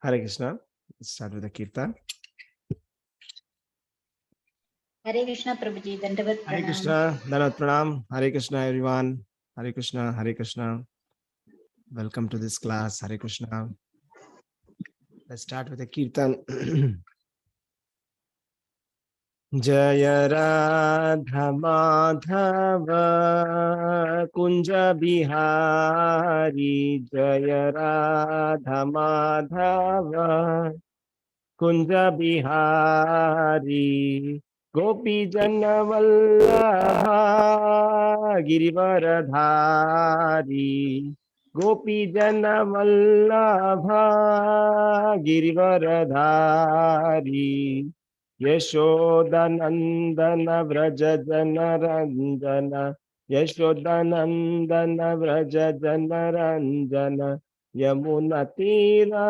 Hare Krishna. Let's start with the Kirtan. Hare Krishna, Prabhuji. Dandavat Hare Pranam. Krishna, Dandavat Pranam. Hare Krishna, everyone. Hare Krishna, Hare Krishna. Welcome to this class. Hare Krishna. Let's start with the Kirtan. Jaya Radha Madhava Kunja Bihari. Jaya Radha Madhava Kunja Bihari. Gopi Jana Vallabha Girivaradhari. Gopi Jana Vallabha Girivaradhari. Yashodanandana Vraja Jana Ranjana. Yashodanandana Vraja Jana Ranjana. Yamuna Tira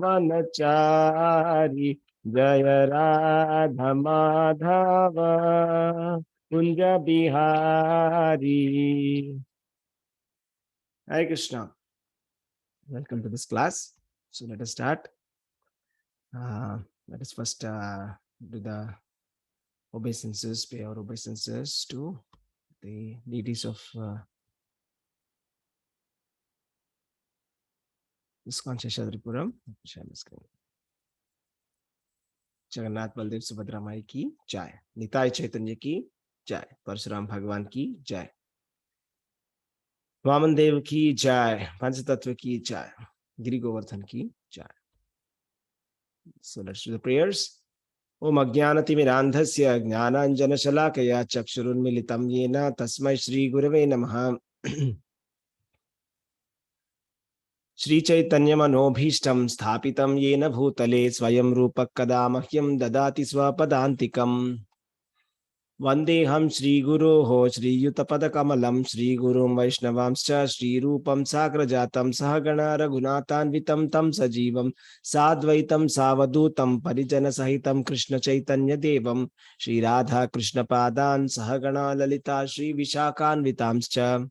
Vanachari. Jaya Radha Madhava Kunja Bihari. Hare Krishna. Welcome to this class. So let us start. Let us first do the obeisances, pay our obeisances to the deities of ISKCON Sheshadripuram. Jagannath Baldev Subhadra माई की जय, निताय चैतन्य की जय, परशुराम भगवान की जय, वामन देव की जय, पंचतत्व की जय, गिरि गोवर्धन की जय. So let's do the prayers. Om Ajnanatimirandhasya Jnananjanashalakaya Chakshurunmilitam Yena Tasmai Shri Gurave Namaha. Shri Chaitanya Manobhishtam Sthapitam Yena Bhutale Swayam Rupak Kada Mahyam Dadati Swapadantikam. Vandeham Shri Guroho Shri Yutapada Kamalam Shri Gurum Vaishnavamscha Shri Rupam Sagrajatam Sahagana Raghunathanvitam Tam Sajivam Sadvaitam Savadutam Parijana Sahitam Krishna Chaitanya Devam Shri Radha Krishna Padan Sahagana Lalita Shri Vishakhanvitamscha.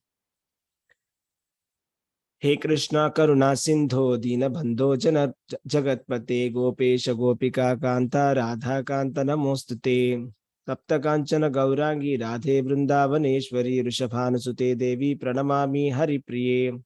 He Krishna Karuna Sindho Dina Bandho Jana Jagatpate Gopesha Gopika Kanta Radha Kanta Namostute. Tapta Kanchana Gaurangi Radhe Vrindavaneshwari Rishabhanasute Devi Pranamami Hari Priye.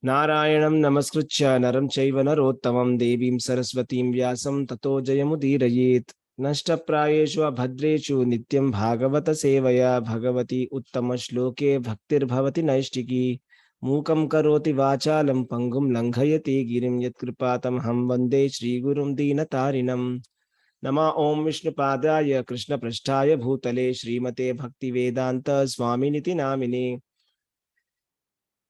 Narayanam Namaskritya Naram Chaiva Narottamam Devim Saraswatim Vyasam Tato Jayamudirayet. Nashta Prayeshu Abhadreshu Nityam Bhagavata Sevaya Bhagavati Uttama Shloke Bhaktir Bhavati Naishtiki. Mukam Karoti Vachalam Pangum Langhayati Girim Yat Kripatam Ham Vande Shri Gurum Dinatarinam. Nama Om Vishnu Padaya Krishna Prasthaya Bhutale Srimate Bhakti Vedanta Swami Niti Namine.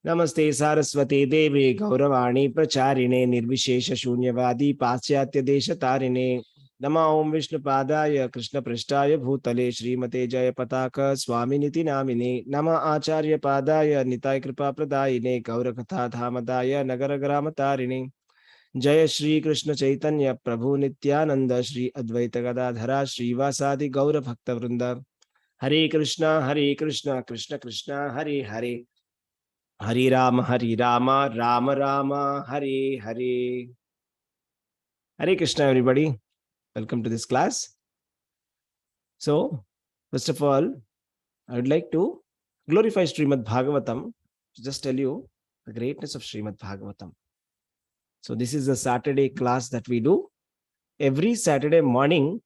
Namaste Saraswate Deve Gauravani Pracharine Nirvishesha Shunyavadi Paschatya Desha Tarine. Nama Om Vishnu Padaya Krishna Prasthaya Bhutale Srimate Jaya Pataka Swami Niti Namine. Nama Acharya Padaya Nitai Kripa Pradayine Gaurakatha Dhamadaya Nagaragrama Tarine. जय श्री कृष्ण चैतन्य प्रभु नित्यानंद श्री अद्वैत गदाधरा श्रीवासादि गौर भक्त वृंद. हरे कृष्ण कृष्ण कृष्ण हरे हरे, हरे Ram Ram Ram Hare Hare. Hare Krishna, everybody. Welcome to this class. So, first of all, I would like to glorify Srimad Bhagavatam. Just tell you the greatness of Srimad Bhagavatam. So this is a Saturday class that we do every Saturday morning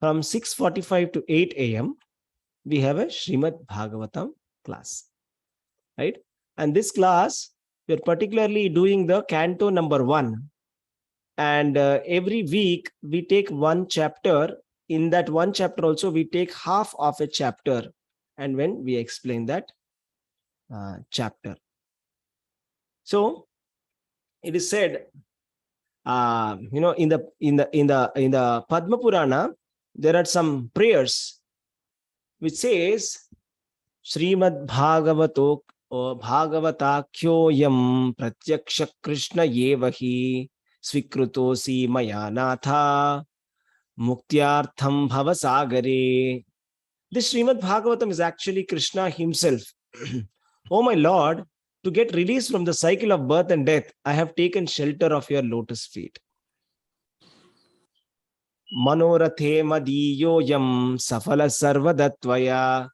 from 6:45 to 8 a.m. We have a Srimad Bhagavatam class, right? And this class, we're particularly doing the canto number 1. And every week we take one chapter. In that one chapter also, we take half of a chapter. And when we explain that chapter. So, it is said, in the Padma Purana, there are some prayers which says Srimad Bhagavato Bhagavatakyo yam pratyaksha Krishna yevahi svikrutosi maya natha muktyartham bhavasagare. This Srimad Bhagavatam is actually Krishna himself. Oh my Lord, To get released from the cycle of birth and death, I have taken shelter of your lotus feet. Manorathe madiyoyam safala sarvadatvaya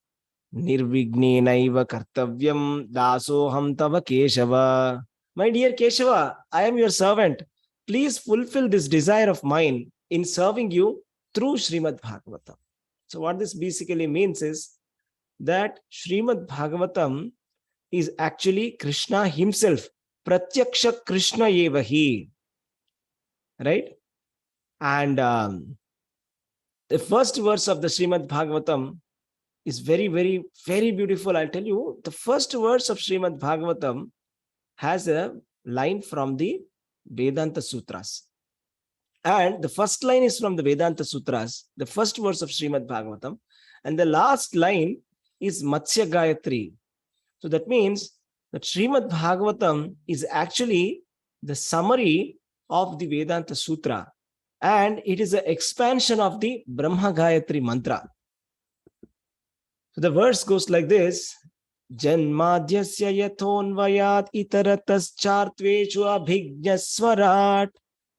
nirvignenaiva kartavyam dasoham tava Keshava. My dear Keshava, I am your servant. Please fulfill this desire of mine in serving you through Srimad Bhagavatam. So what this basically means is that Srimad Bhagavatam is actually Krishna himself. Pratyaksha Krishna evahi. Right? And the first verse of the Srimad Bhagavatam is very, very, very beautiful. I'll tell you, the first verse of Srimad Bhagavatam has a line from the Vedanta Sutras. And the first line is from the Vedanta Sutras, the first verse of Srimad Bhagavatam. And the last line is Matsya Gayatri. So that means that Srimad Bhagavatam is actually the summary of the Vedanta Sutra. And it is an expansion of the Brahma Gayatri mantra. So the verse goes like this. Janmadhyasya yathonvayat itaratas-chartvechu abhijñaswarat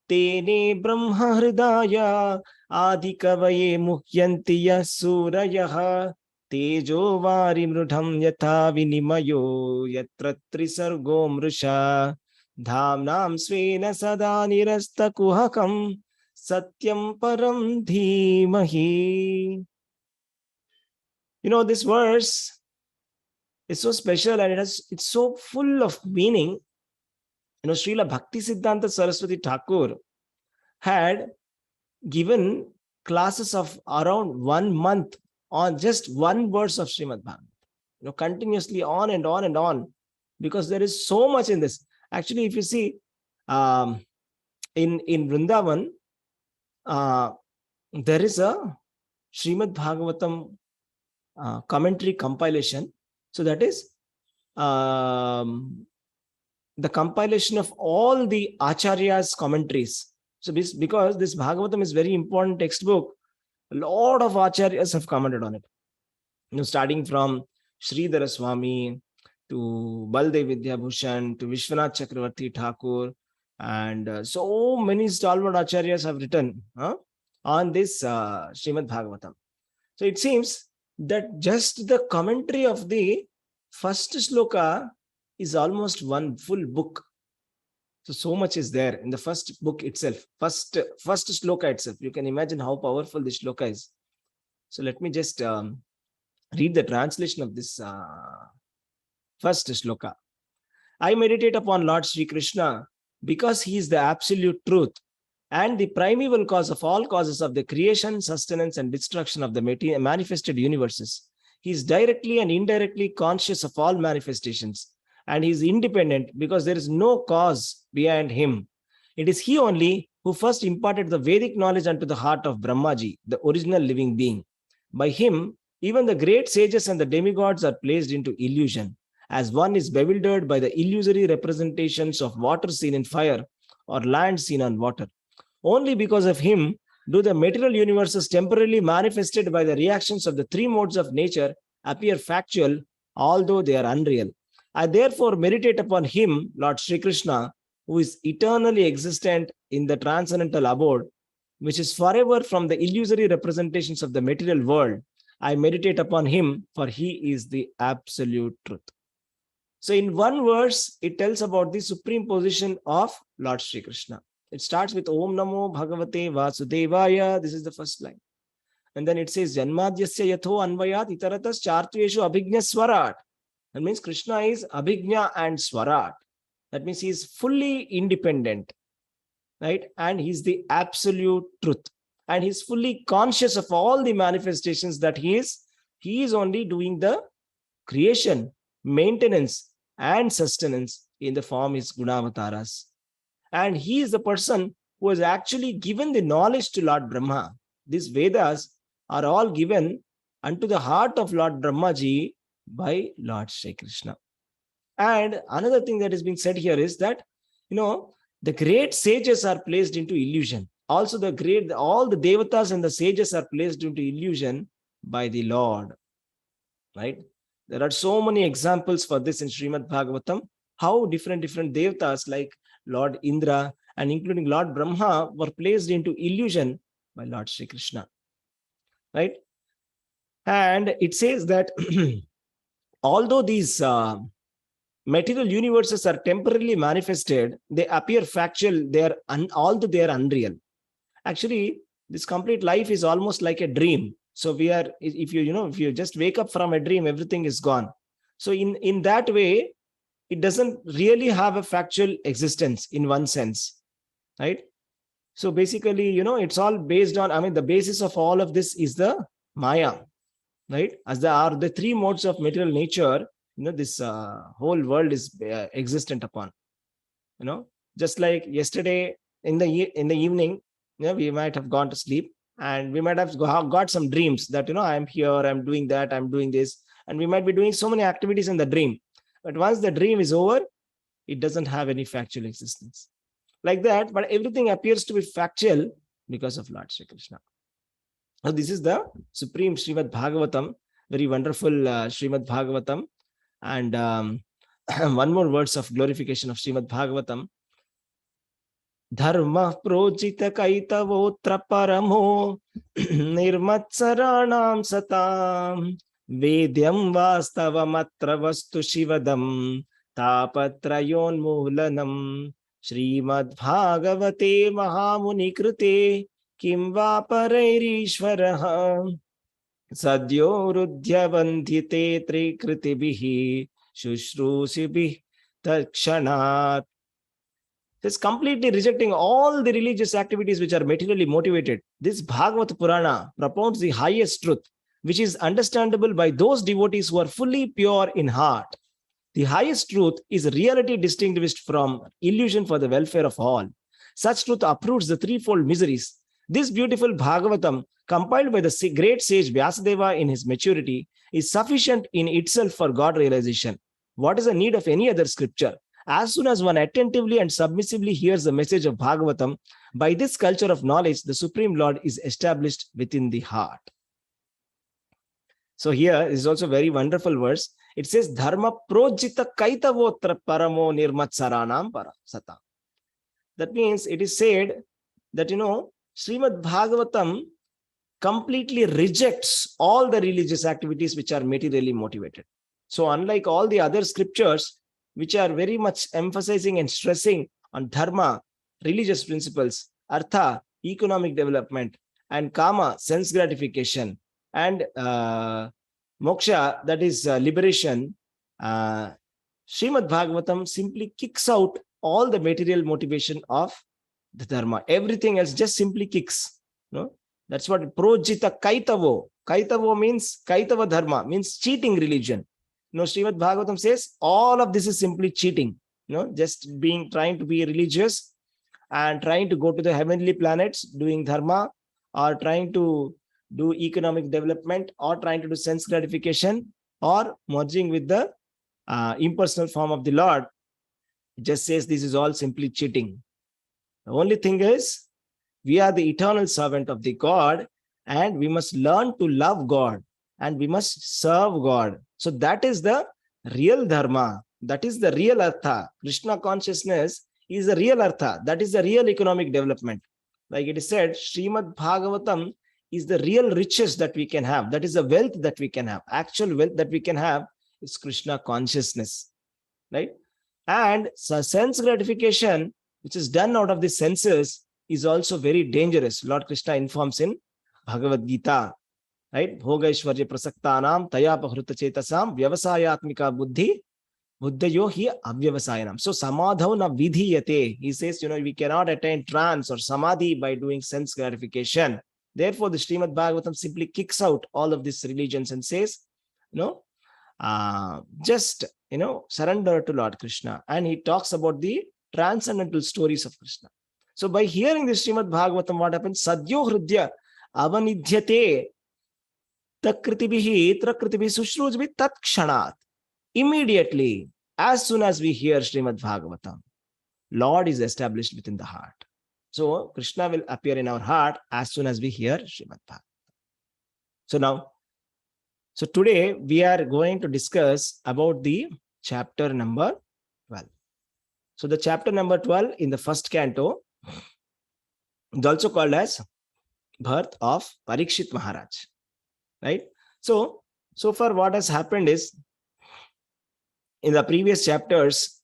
tene brahma hridaya adikavaye muhyanti yasurayah tejo vari mrudham yatha vinimayo yatra trisargo mrusha dhamnam svena sada nirasta kuhakam satyam param dhimahi. You know, this verse is so special and it's so full of meaning. You know, Srila Bhakti Siddhanta Saraswati Thakur had given classes of around 1 month on just one verse of Srimad Bhagavatam. You know, continuously on and on and on, because there is so much in this. Actually, if you see in Vrindavan, there is a Srimad Bhagavatam commentary compilation. So that is the compilation of all the Acharyas' commentaries. So because this Bhagavatam is very important textbook, a lot of Acharyas have commented on it. You know, starting from Sridhara Swami to Baldev Vidyabhushan to Vishwanath Chakravarti Thakur, and so many stalwart Acharyas have written on this Srimad Bhagavatam. So it seems that just the commentary of the first shloka is almost one full book. So much is there in the first book itself, first shloka itself. You can imagine how powerful this shloka is. So let me just read the translation of this first shloka. I meditate upon Lord Sri Krishna because he is the absolute truth and the primeval cause of all causes of the creation, sustenance, and destruction of the manifested universes. He is directly and indirectly conscious of all manifestations, and he is independent because there is no cause behind him. It is he only who first imparted the Vedic knowledge unto the heart of Brahmaji, the original living being. By him, even the great sages and the demigods are placed into illusion, as one is bewildered by the illusory representations of water seen in fire or land seen on water. Only because of him do the material universes temporarily manifested by the reactions of the three modes of nature appear factual, although they are unreal. I therefore meditate upon him, Lord Sri Krishna, who is eternally existent in the transcendental abode, which is forever from the illusory representations of the material world. I meditate upon him, for he is the absolute truth. So in one verse, it tells about the supreme position of Lord Sri Krishna. It starts with Om Namo Bhagavate Vasudevaya. This is the first line. And then it says Janmadhyasya yatho anvayat itaratas chartveshu abhijña swarat. That means Krishna is abhijña and swarat. That means he is fully independent, right? And he's the absolute truth. And he's fully conscious of all the manifestations that he is. He is only doing the creation, maintenance, and sustenance in the form his Gunavataras. And he is the person who has actually given the knowledge to Lord Brahma. These Vedas are all given unto the heart of Lord Brahmaji by Lord Sri Krishna. And another thing that is being said here is that, you know, the great sages are placed into illusion. Also, all the devatas and the sages are placed into illusion by the Lord. Right? There are so many examples for this in Srimad Bhagavatam. how different devatas like Lord Indra and including Lord Brahma were placed into illusion by Lord Sri Krishna, right? And it says that although these material universes are temporarily manifested, they appear factual, although they are unreal. Actually, this complete life is almost like a dream. So we are, if you just wake up from a dream, everything is gone. So in that way, it doesn't really have a factual existence in one sense, right? So basically, it's all based on, the basis of all of this is the Maya, right? As there are the three modes of material nature, this whole world is existent upon, just like yesterday in the evening, we might have gone to sleep and we might have got some dreams that, I'm here, I'm doing that, I'm doing this, and we might be doing so many activities in the dream. But once the dream is over, it doesn't have any factual existence. Like that, but everything appears to be factual because of Lord Sri Krishna. Now, this is the supreme Srimad Bhagavatam, very wonderful Srimad Bhagavatam. And one more words of glorification of Srimad Bhagavatam. Dharma projita kaitavotra paramo nirmatsaranam satam vedyam vastavamatra vastu shivadam tapatrayon mulanam Srimad Bhagavate Mahamuni Krute Kim va parairishvaraha Sadyo Rudhyavandhite Trikritibihi Shushrusibhi Takshanat. It's completely rejecting all the religious activities which are materially motivated. This Bhagavad Purana propounds the highest truth, which is understandable by those devotees who are fully pure in heart. The highest truth is reality distinguished from illusion for the welfare of all. Such truth uproots the threefold miseries. This beautiful Bhagavatam, compiled by the great sage Vyasadeva in his maturity, is sufficient in itself for God realization. What is the need of any other scripture? As soon as one attentively and submissively hears the message of Bhagavatam, by this culture of knowledge, the Supreme Lord is established within the heart. So here is also a very wonderful verse. It says, Dharma projita kaitavotra paramo nirmatsaranam parasata. That means it is said that, Srimad Bhagavatam completely rejects all the religious activities which are materially motivated. So unlike all the other scriptures, which are very much emphasizing and stressing on dharma, religious principles, artha, economic development, and kama, sense gratification, and moksha, that is liberation, Srimad Bhagavatam simply kicks out all the material motivation of the dharma. Everything else just simply kicks. That's what projita kaitavo. Kaitavo means kaitava dharma, means cheating religion. Srimad Bhagavatam says all of this is simply cheating. Just trying to be religious and trying to go to the heavenly planets doing dharma, or trying to do economic development, or trying to do sense gratification, or merging with the impersonal form of the Lord. It just says this is all simply cheating. The only thing is, we are the eternal servant of the God, and we must learn to love God, and we must serve God. So that is the real dharma. That is the real artha. Krishna consciousness is the real artha. That is the real economic development. Like it is said, Srimad Bhagavatam is the real riches that we can have. That is the wealth that we can have. Actual wealth that we can have is Krishna consciousness, right? And so sense gratification, which is done out of the senses, is also very dangerous. Lord Krishna informs in Bhagavad Gita, right? Bhogaishvarya prasaktanam tayapahruta chetasam vyavasayatmika buddhi buddhayo hi avyavasayanam. So samadhav na vidhiyate. He says, we cannot attain trance or samadhi by doing sense gratification. Therefore, the Srimad Bhagavatam simply kicks out all of these religions and says, just, surrender to Lord Krishna. And he talks about the transcendental stories of Krishna. So by hearing this Srimad Bhagavatam, what happens? Sadyo hridya avanidhyate takritibihi trakritibihi sushrujbi tat kshanat. Immediately, as soon as we hear Srimad Bhagavatam, Lord is established within the heart. So Krishna will appear in our heart as soon as we hear Srimad Bhagavatam. So today we are going to discuss about the chapter number 12. So the chapter number 12 in the first canto is also called as birth of Parīkṣit Maharaj. Right? So far what has happened is, in the previous chapters,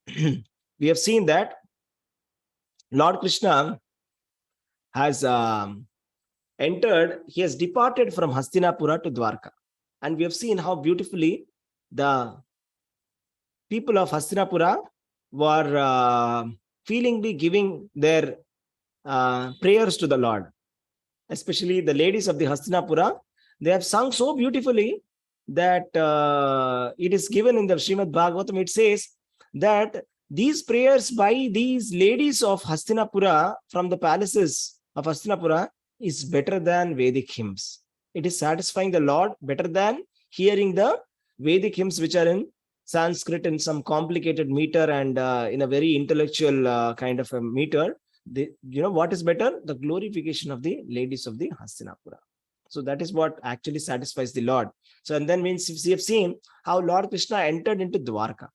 we have seen that Lord Krishna has entered, he has departed from Hastinapura to Dwarka. And we have seen how beautifully the people of Hastinapura were feelingly giving their prayers to the Lord. Especially the ladies of the Hastinapura, they have sung so beautifully that it is given in the Srimad Bhagavatam. It says that these prayers by these ladies of Hastinapura from the palaces of Hastinapura is better than Vedic hymns. It is satisfying the Lord better than hearing the Vedic hymns which are in Sanskrit in some complicated meter and in a very intellectual kind of a meter. What is better? The glorification of the ladies of the Hastinapura. So that is what actually satisfies the Lord. So, and then means we have seen how Lord Krishna entered into Dwarka.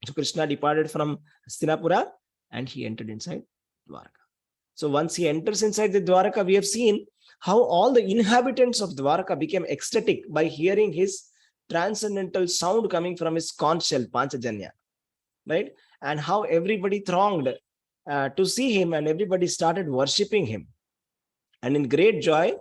So Krishna departed from Hastinapura and he entered inside Dwarka. So once he enters inside the Dwarka, we have seen how all the inhabitants of Dwarka became ecstatic by hearing his transcendental sound coming from his conch shell, Panchajanya. Right? And how everybody thronged to see him and everybody started worshipping him. And in great joy,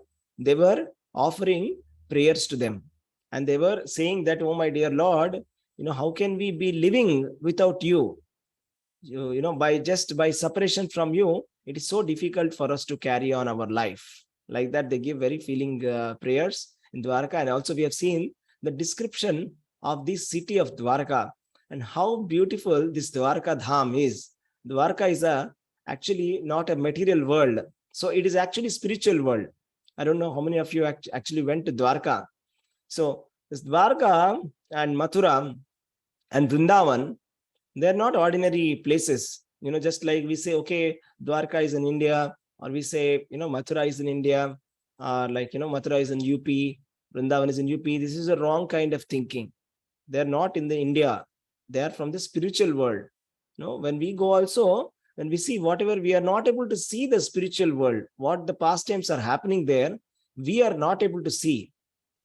they were offering prayers to them. And they were saying that, oh my dear Lord, how can we be living without you? By separation from you, it is so difficult for us to carry on our life. Like that, they give very feeling prayers in Dwarka. And also we have seen the description of this city of Dwarka and how beautiful this Dwarka Dham is. Dwarka is actually not a material world. So it is actually spiritual world. I don't know how many of you actually went to Dwarka. So this Dwarka and Mathura and Vrindavan, they're not ordinary places. Just like we say, okay, Dwarka is in India, or we say, Mathura is in India, or Mathura is in UP, Vrindavan is in UP. This is a wrong kind of thinking. They're not in the India. They are from the spiritual world. When we go also, when we see whatever, we are not able to see the spiritual world, what the pastimes are happening there, we are not able to see,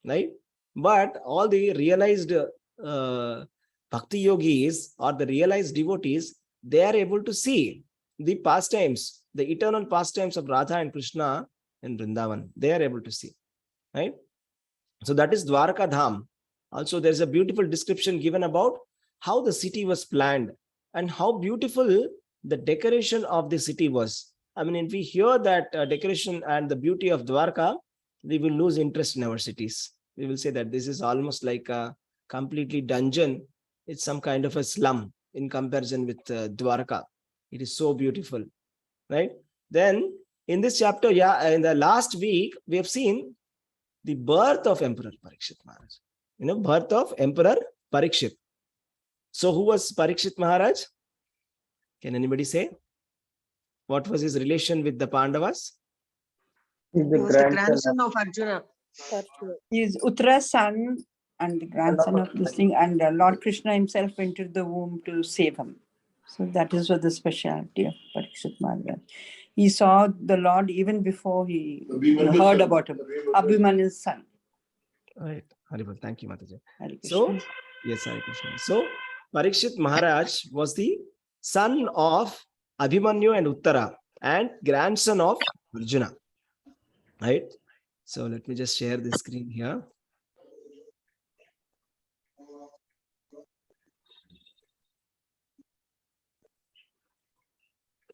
right? But all the realized bhakti yogis or the realized devotees, they are able to see the pastimes, the eternal pastimes of Radha and Krishna in Vrindavan. They are able to see, right? So that is Dwarka Dham. Also, there's a beautiful description given about how the city was planned and how beautiful the decoration of the city was. I mean, if we hear that decoration and the beauty of Dwarka, we will lose interest in our cities. We will say that this is almost like a completely dungeon. It's some kind of a slum in comparison with Dwarka. It is so beautiful, right? Then in this chapter, in the last week, we have seen the birth of Emperor Parīkṣit Maharaj. Birth of Emperor Parīkṣit. So who was Parīkṣit Maharaj? Can anybody say? What was his relation with the Pandavas? He was the grandson of Arjuna. He is Uttara's son and the grandson of this thing, and Lord Krishna himself entered the womb to save him. So that is what the speciality of Parīkṣit Maharaj. He saw the Lord even before he heard about him. Abhimanyu's son. Right. Haribol. Thank you, Mataji. So, yes, Hare Krishna. So, Parīkṣit Maharaj was the son of Abhimanyu and Uttara and grandson of Arjuna. Right? So, let me just share the screen here.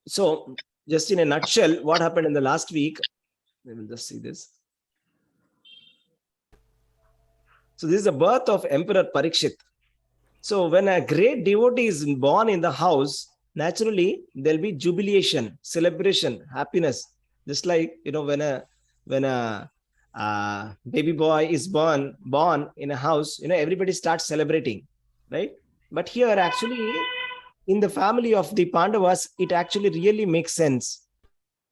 So, just in a nutshell, what happened in the last week? We will just see this. So, this is the birth of Emperor Parīkṣit. So, when a great devotee is born in the house, naturally there will be jubilation, celebration, happiness. Just like when a baby boy is born in a house, everybody starts celebrating, right? But here, actually, in the family of the Pandavas, it actually really makes sense,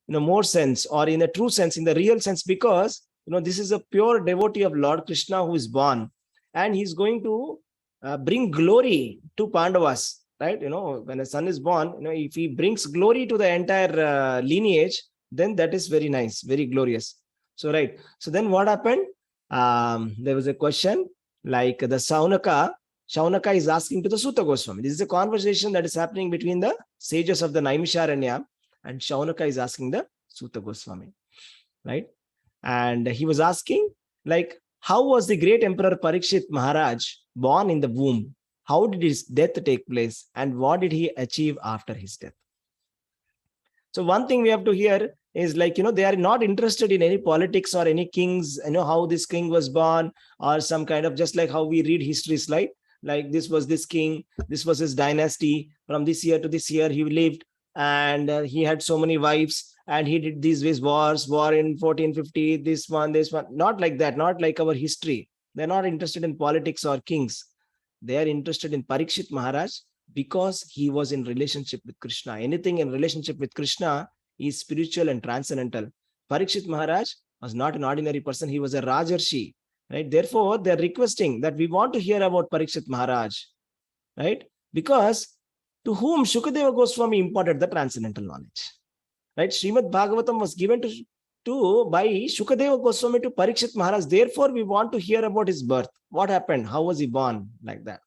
more sense, or in a true sense, in the real sense, because this is a pure devotee of Lord Krishna who is born, and he's going to bring glory to Pandavas. right? When a son is born, if he brings glory to the entire lineage, then that is very nice, very glorious. So, right. So then what happened? There was a question like the Shaunaka is asking to the Sutta Goswami. This is a conversation that is happening between the sages of the Naimisharanya, and Shaunaka is asking the Sutta Goswami, right? And he was asking, like, how was the great Emperor Parīkṣit Maharaj born in the womb? How did his death take place? And what did he achieve after his death? So one thing we have to hear is like, they are not interested in any politics or any kings, how this king was born, or some kind of, just like how we read histories, like this was this king, this was his dynasty, from this year to this year he lived, and he had so many wives, and he did these war in 1450, this one, not like that, not like our history. They're not interested in politics or kings. They are interested in Parīkṣit Maharaj because he was in relationship with Krishna. Anything in relationship with Krishna is spiritual and transcendental. Parīkṣit Maharaj was not an ordinary person. He was a Rajarshi, right? Therefore, they're requesting that we want to hear about Parīkṣit Maharaj, right? Because to whom Shukadeva Goswami imparted the transcendental knowledge, right? Srimad Bhagavatam was given by Shukadeva Goswami to Parīkṣit Maharaj. Therefore, we want to hear about his birth. What happened? How was he born? Like that.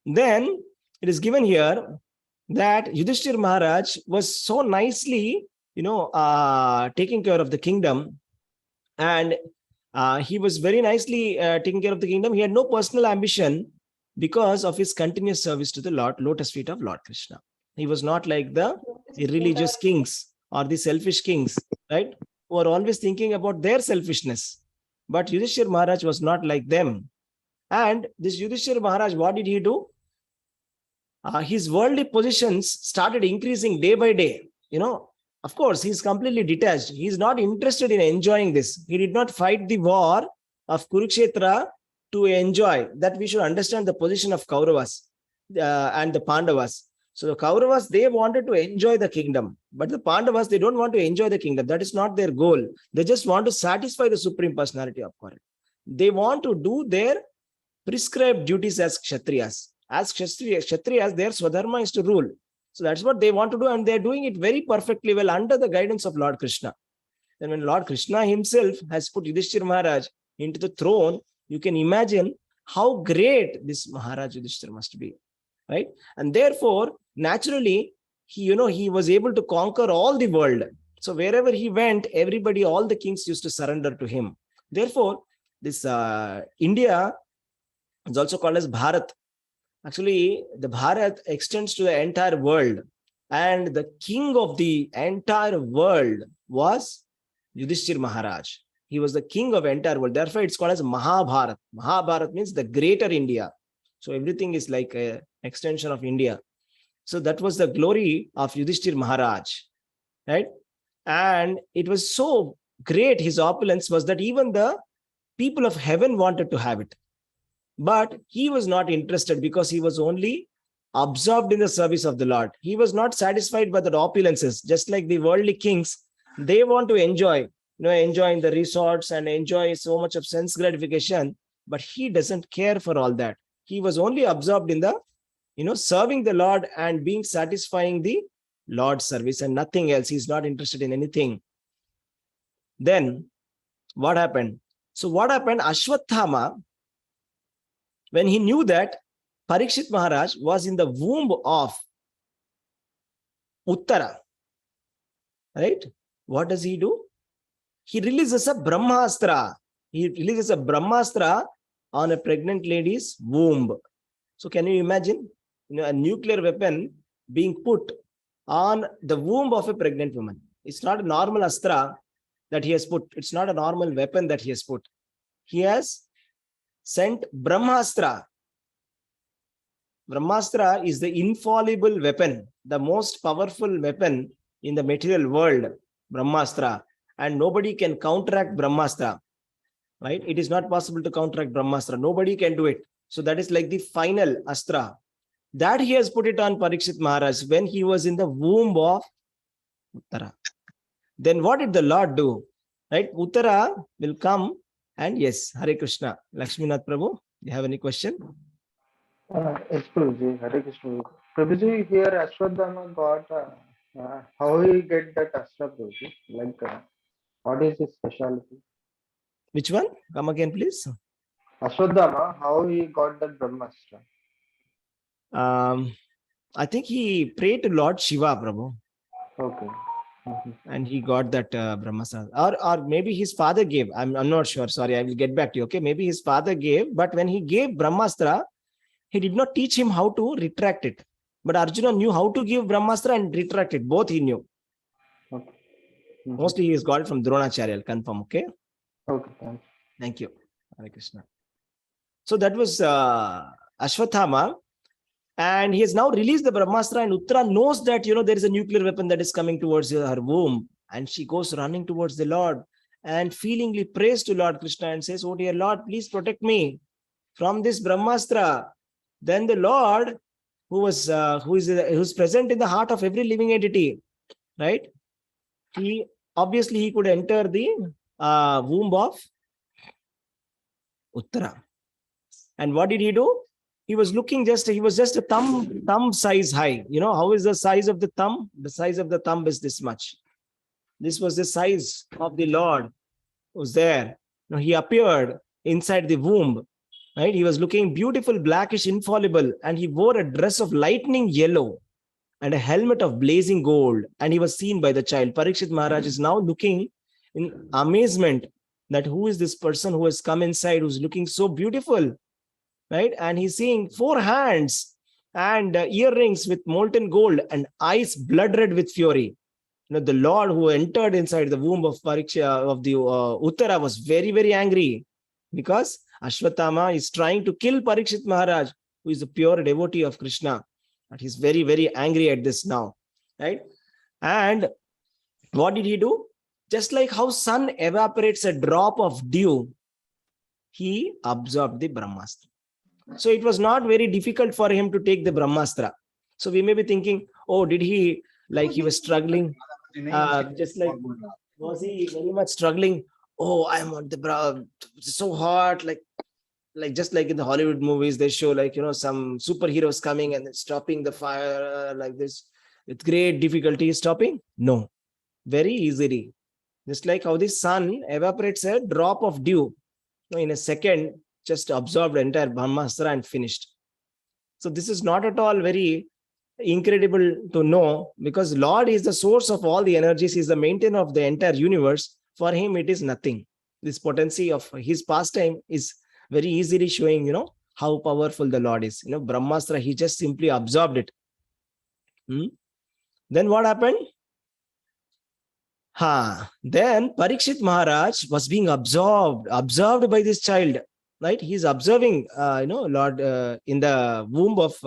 Then it is given here that Yudhishthira Maharaj was so nicely, taking care of the kingdom, and he was very nicely taking care of the kingdom. He had no personal ambition because of his continuous service to the lotus feet of Lord Krishna. He was not like the irreligious kings or the selfish kings, right, who are always thinking about their selfishness. But Yudhishthira Maharaj was not like them. And this Yudhishthira Maharaj, what did he do? His worldly positions started increasing day by day. Of course, he's completely detached. He's not interested in enjoying this. He did not fight the war of Kurukshetra to enjoy. That we should understand the position of Kauravas and the Pandavas. So the Kauravas, they wanted to enjoy the kingdom. But the Pandavas, they don't want to enjoy the kingdom. That is not their goal. They just want to satisfy the Supreme Personality of Godhead. They want to do their prescribed duties as Kshatriyas. As Kshatriyas, their Swadharma is to rule. So that's what they want to do, and they're doing it very perfectly well under the guidance of Lord Krishna. Then when Lord Krishna himself has put Yudhishthira Maharaj into the throne, you can imagine how great this Maharaj Yudhishthira must be, right? And therefore, naturally, he was able to conquer all the world. So wherever he went, everybody, all the kings used to surrender to him. Therefore, this India is also called as Bharat. Actually, the Bharat extends to the entire world, and the king of the entire world was Yudhishthira Maharaj. He was the king of entire world. Therefore, it's called as Mahabharat. Mahabharat means the greater India. So everything is like an extension of India. So that was the glory of Yudhishthira Maharaj, right? And it was so great, his opulence was that even the people of heaven wanted to have it. But he was not interested because he was only absorbed in the service of the Lord. He was not satisfied by the opulences. Just like the worldly kings, they want to enjoy, enjoying the resorts and enjoy so much of sense gratification. But he doesn't care for all that. He was only absorbed in the, serving the Lord and being satisfying the Lord's service and nothing else. He's not interested in anything. Then what happened? So what happened? Ashwatthama, when he knew that Parīkṣit Maharaj was in the womb of Uttara, right? What does he do? He releases a Brahmastra. He releases a Brahmastra on a pregnant lady's womb. So can you imagine, a nuclear weapon being put on the womb of a pregnant woman? It's not a normal astra that he has put. It's not a normal weapon that he has put. He has sent Brahmastra. Brahmastra is the infallible weapon, the most powerful weapon in the material world, Brahmastra. And nobody can counteract Brahmastra, right? It is not possible to counteract Brahmastra. Nobody can do it. So that is like the final astra. That he has put it on Parīkṣit Maharaj when he was in the womb of Uttara. Then what did the Lord do? Right? Uttara will come and yes, Hare Krishna. Lakshminath Prabhu, you have any question? Yes, Prabhuji, Hare Krishna. Prabhuji, here Ashwadhama got, how he get that Astra, Prabhuji? Like, what is his specialty? Which one? Come again, please. Ashwadhama, how he got that Brahmastra? I think he prayed to Lord Shiva, Prabhu, Okay. Mhm. and he got that Brahmastra. Or maybe his father gave. I'm not sure. Sorry, I will get back to you. Okay, maybe his father gave, but when he gave Brahmastra, he did not teach him how to retract it. But Arjuna knew how to give Brahmastra and retract it. Both he knew. Okay. Mhm. Mostly he has got it from Dronacharya. I'll confirm. Okay. Okay, thanks. Thank you. Hare Krishna. So that was Ashwathama. And he has now released the Brahmastra, and Uttara knows that, there is a nuclear weapon that is coming towards her womb. And she goes running towards the Lord and feelingly prays to Lord Krishna and says, "Oh dear Lord, please protect me from this Brahmastra." Then the Lord, who's present in the heart of every living entity, right? He could enter the womb of Uttara. And what did he do? He was just a thumb size high. How is the size of the thumb? The size of the thumb is this much. This was the size of the Lord who was there. He appeared inside the womb, right? He was looking beautiful, blackish, infallible, and he wore a dress of lightning yellow and a helmet of blazing gold, and he was seen by the child. Parīkṣit Maharaj is now looking in amazement that who is this person who has come inside, who's looking so beautiful, right? And he's seeing 4 hands and earrings with molten gold and eyes blood red with fury. The Lord who entered inside the womb of Parīkṣit, of the Uttara, was very, very angry because Ashwathama is trying to kill Parīkṣit Maharaj, who is a pure devotee of Krishna. But he's very, very angry at this now, right? And what did he do? Just like how sun evaporates a drop of dew, he absorbed the Brahmastra. So it was not very difficult for him to take the Brahmastra. So we may be thinking, oh, did he, like he was struggling? Just like, was he very much struggling? Oh, I'm on the so hot, like just like in the Hollywood movies, they show some superheroes coming and stopping the fire like this with great difficulty. Stopping? No, very easily. Just like how the sun evaporates a drop of dew, in a second, just absorbed entire Brahmastra and finished. So this is not at all very incredible to know, because Lord is the source of all the energies. He is the maintainer of the entire universe. For him, it is nothing. This potency of his pastime is very easily showing, how powerful the Lord is. Brahmastra, he just simply absorbed it. Then what happened? Then Parīkṣit Maharaj was being observed by this child, right? He's observing, Lord in the womb of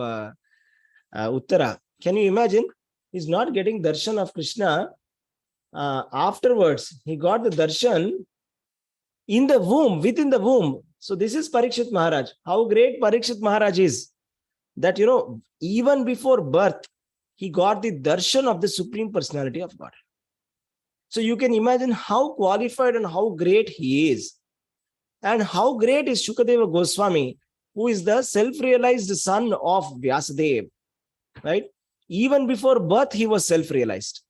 Uttara. Can you imagine? He's not getting darshan of Krishna. Afterwards, he got the darshan in the womb, within the womb. So this is Parīkṣit Maharaj. How great Parīkṣit Maharaj is, that, even before birth, he got the darshan of the Supreme Personality of God. So you can imagine how qualified and how great he is. And how great is Shukadeva Goswami, who is the self-realized son of Vyasadeva, right? Even before birth, he was self-realized.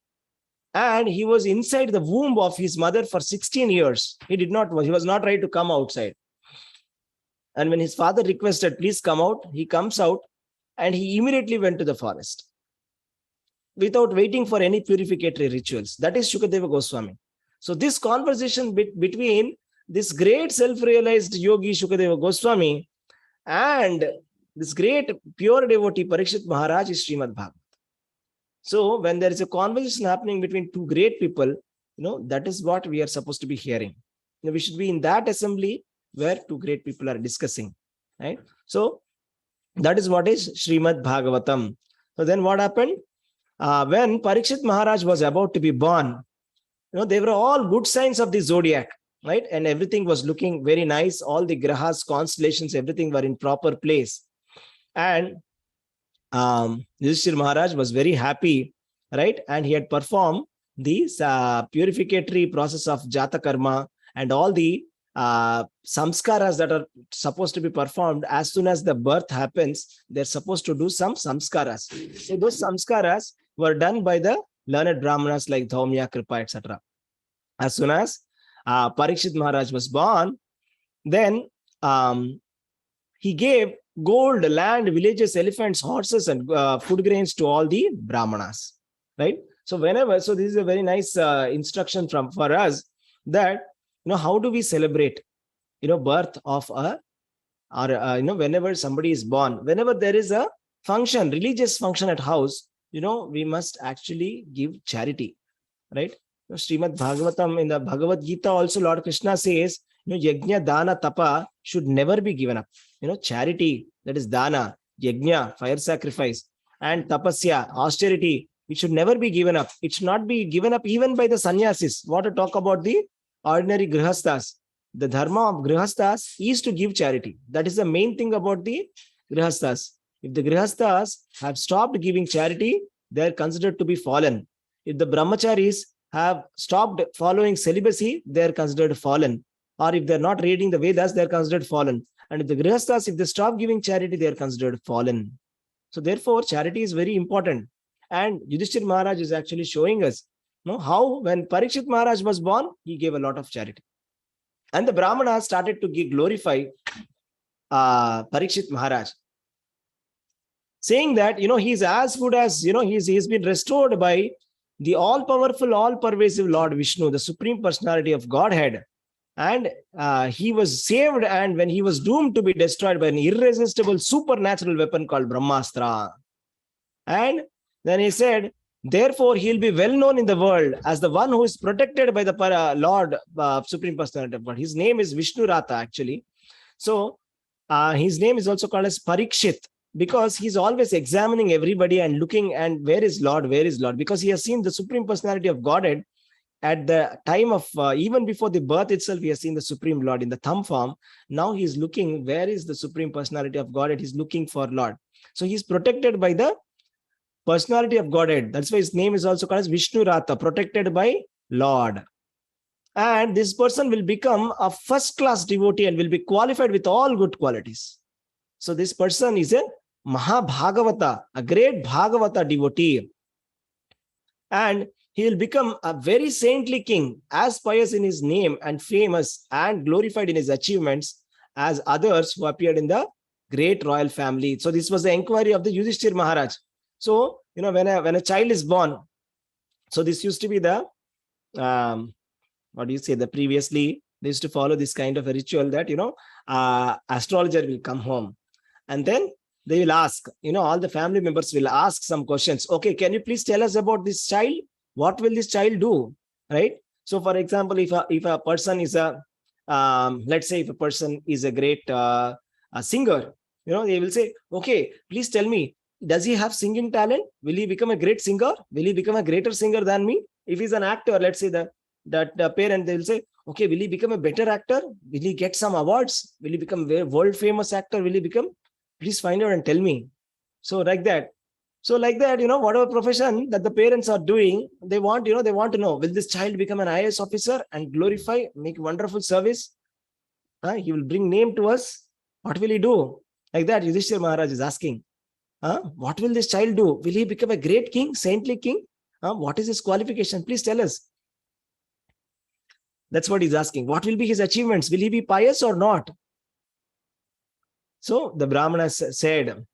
And he was inside the womb of his mother for 16 years. He was not ready to come outside. And when his father requested, please come out, he comes out, and he immediately went to the forest without waiting for any purificatory rituals. That is Shukadeva Goswami. So this conversation between this great self-realized yogi Shukadeva Goswami and this great pure devotee Parīkṣit Maharaj is Srimad Bhagavatam. So when there is a conversation happening between two great people, that is what we are supposed to be hearing. We should be in that assembly where two great people are discussing, right? So that is what is Srimad Bhagavatam. So then what happened? When Parīkṣit Maharaj was about to be born, they were all good signs of the zodiac, right? And everything was looking very nice. All the grahas, constellations, everything were in proper place. And Yudhishthira Maharaj was very happy, right? And he had performed the purificatory process of Jata Karma and all the samskaras that are supposed to be performed as soon as the birth happens. They're supposed to do some samskaras. So those samskaras were done by the learned brahmanas like Dhaumya, Kripa, etc. As soon as Parīkṣit Maharaj was born, then he gave gold, land, villages, elephants, horses, and food grains to all the brahmanas. Right? So this is a very nice instruction for us that, how do we celebrate, birth of whenever somebody is born, whenever there is a function, religious function at house, we must actually give charity, right? Srimad Bhagavatam, in the Bhagavad Gita also, Lord Krishna says, yajna, dana, tapa should never be given up. Charity, that is dana, yajna, fire sacrifice, and tapasya, austerity, it should never be given up. It should not be given up even by the sannyasis. What to talk about the ordinary grihasthas? The dharma of grihasthas is to give charity. That is the main thing about the grihasthas. If the grihasthas have stopped giving charity, they are considered to be fallen. If the brahmacharis have stopped following celibacy, they are considered fallen. Or if they are not reading the Vedas, they are considered fallen. And if the grihasthas, if they stop giving charity, they are considered fallen. So therefore, charity is very important. And Yudhishthira Maharaj is actually showing us how when Parīkṣit Maharaj was born, he gave a lot of charity. And the Brahmanas started to glorify Parīkṣit Maharaj, saying that, he's as good as, he's been restored by the all-powerful, all-pervasive Lord Vishnu, the Supreme Personality of Godhead. And he was saved, and when he was doomed to be destroyed by an irresistible supernatural weapon called Brahmastra. And then he said, therefore, he'll be well known in the world as the one who is protected by the Lord Supreme Personality of God. His name is Vishnu Rata, actually. So his name is also called as Parīkṣit, because he's always examining everybody and looking, and where is Lord, because he has seen the Supreme Personality of Godhead at the time of, even before the birth itself, he has seen the Supreme Lord in the thumb form. Now he's looking, where is the Supreme Personality of Godhead? He's looking for Lord. So he's protected by the Personality of Godhead. That's why his name is also called as Vishnu Rata, protected by Lord. And this person will become a first-class devotee and will be qualified with all good qualities. So this person is a Mahabhagavata, a great Bhagavata devotee. And he will become a very saintly king, as pious in his name and famous and glorified in his achievements as others who appeared in the great royal family. So this was the inquiry of the Yudhishthira Maharaj. So, when a child is born, so this used to be the, previously, they used to follow this kind of a ritual that, astrologer will come home. And then they will ask, all the family members will ask some questions. Okay, can you please tell us about this child? What will this child do? Right? So, for example, if a person is let's say if a person is a great a singer, they will say, okay, please tell me, does he have singing talent? Will he become a great singer? Will he become a greater singer than me? If he's an actor, let's say that the parent, they will say, okay, will he become a better actor? Will he get some awards? Will he become a world famous actor? Will he become? Please find out and tell me. So like that, whatever profession that the parents are doing, they want to know, will this child become an IAS officer and glorify, make wonderful service? He will bring name to us. What will he do? Like that, Yudhishthira Maharaj is asking. What will this child do? Will he become a great king, saintly king? What is his qualification? Please tell us. That's what he's asking. What will be his achievements? Will he be pious or not? So the Brahmanas said,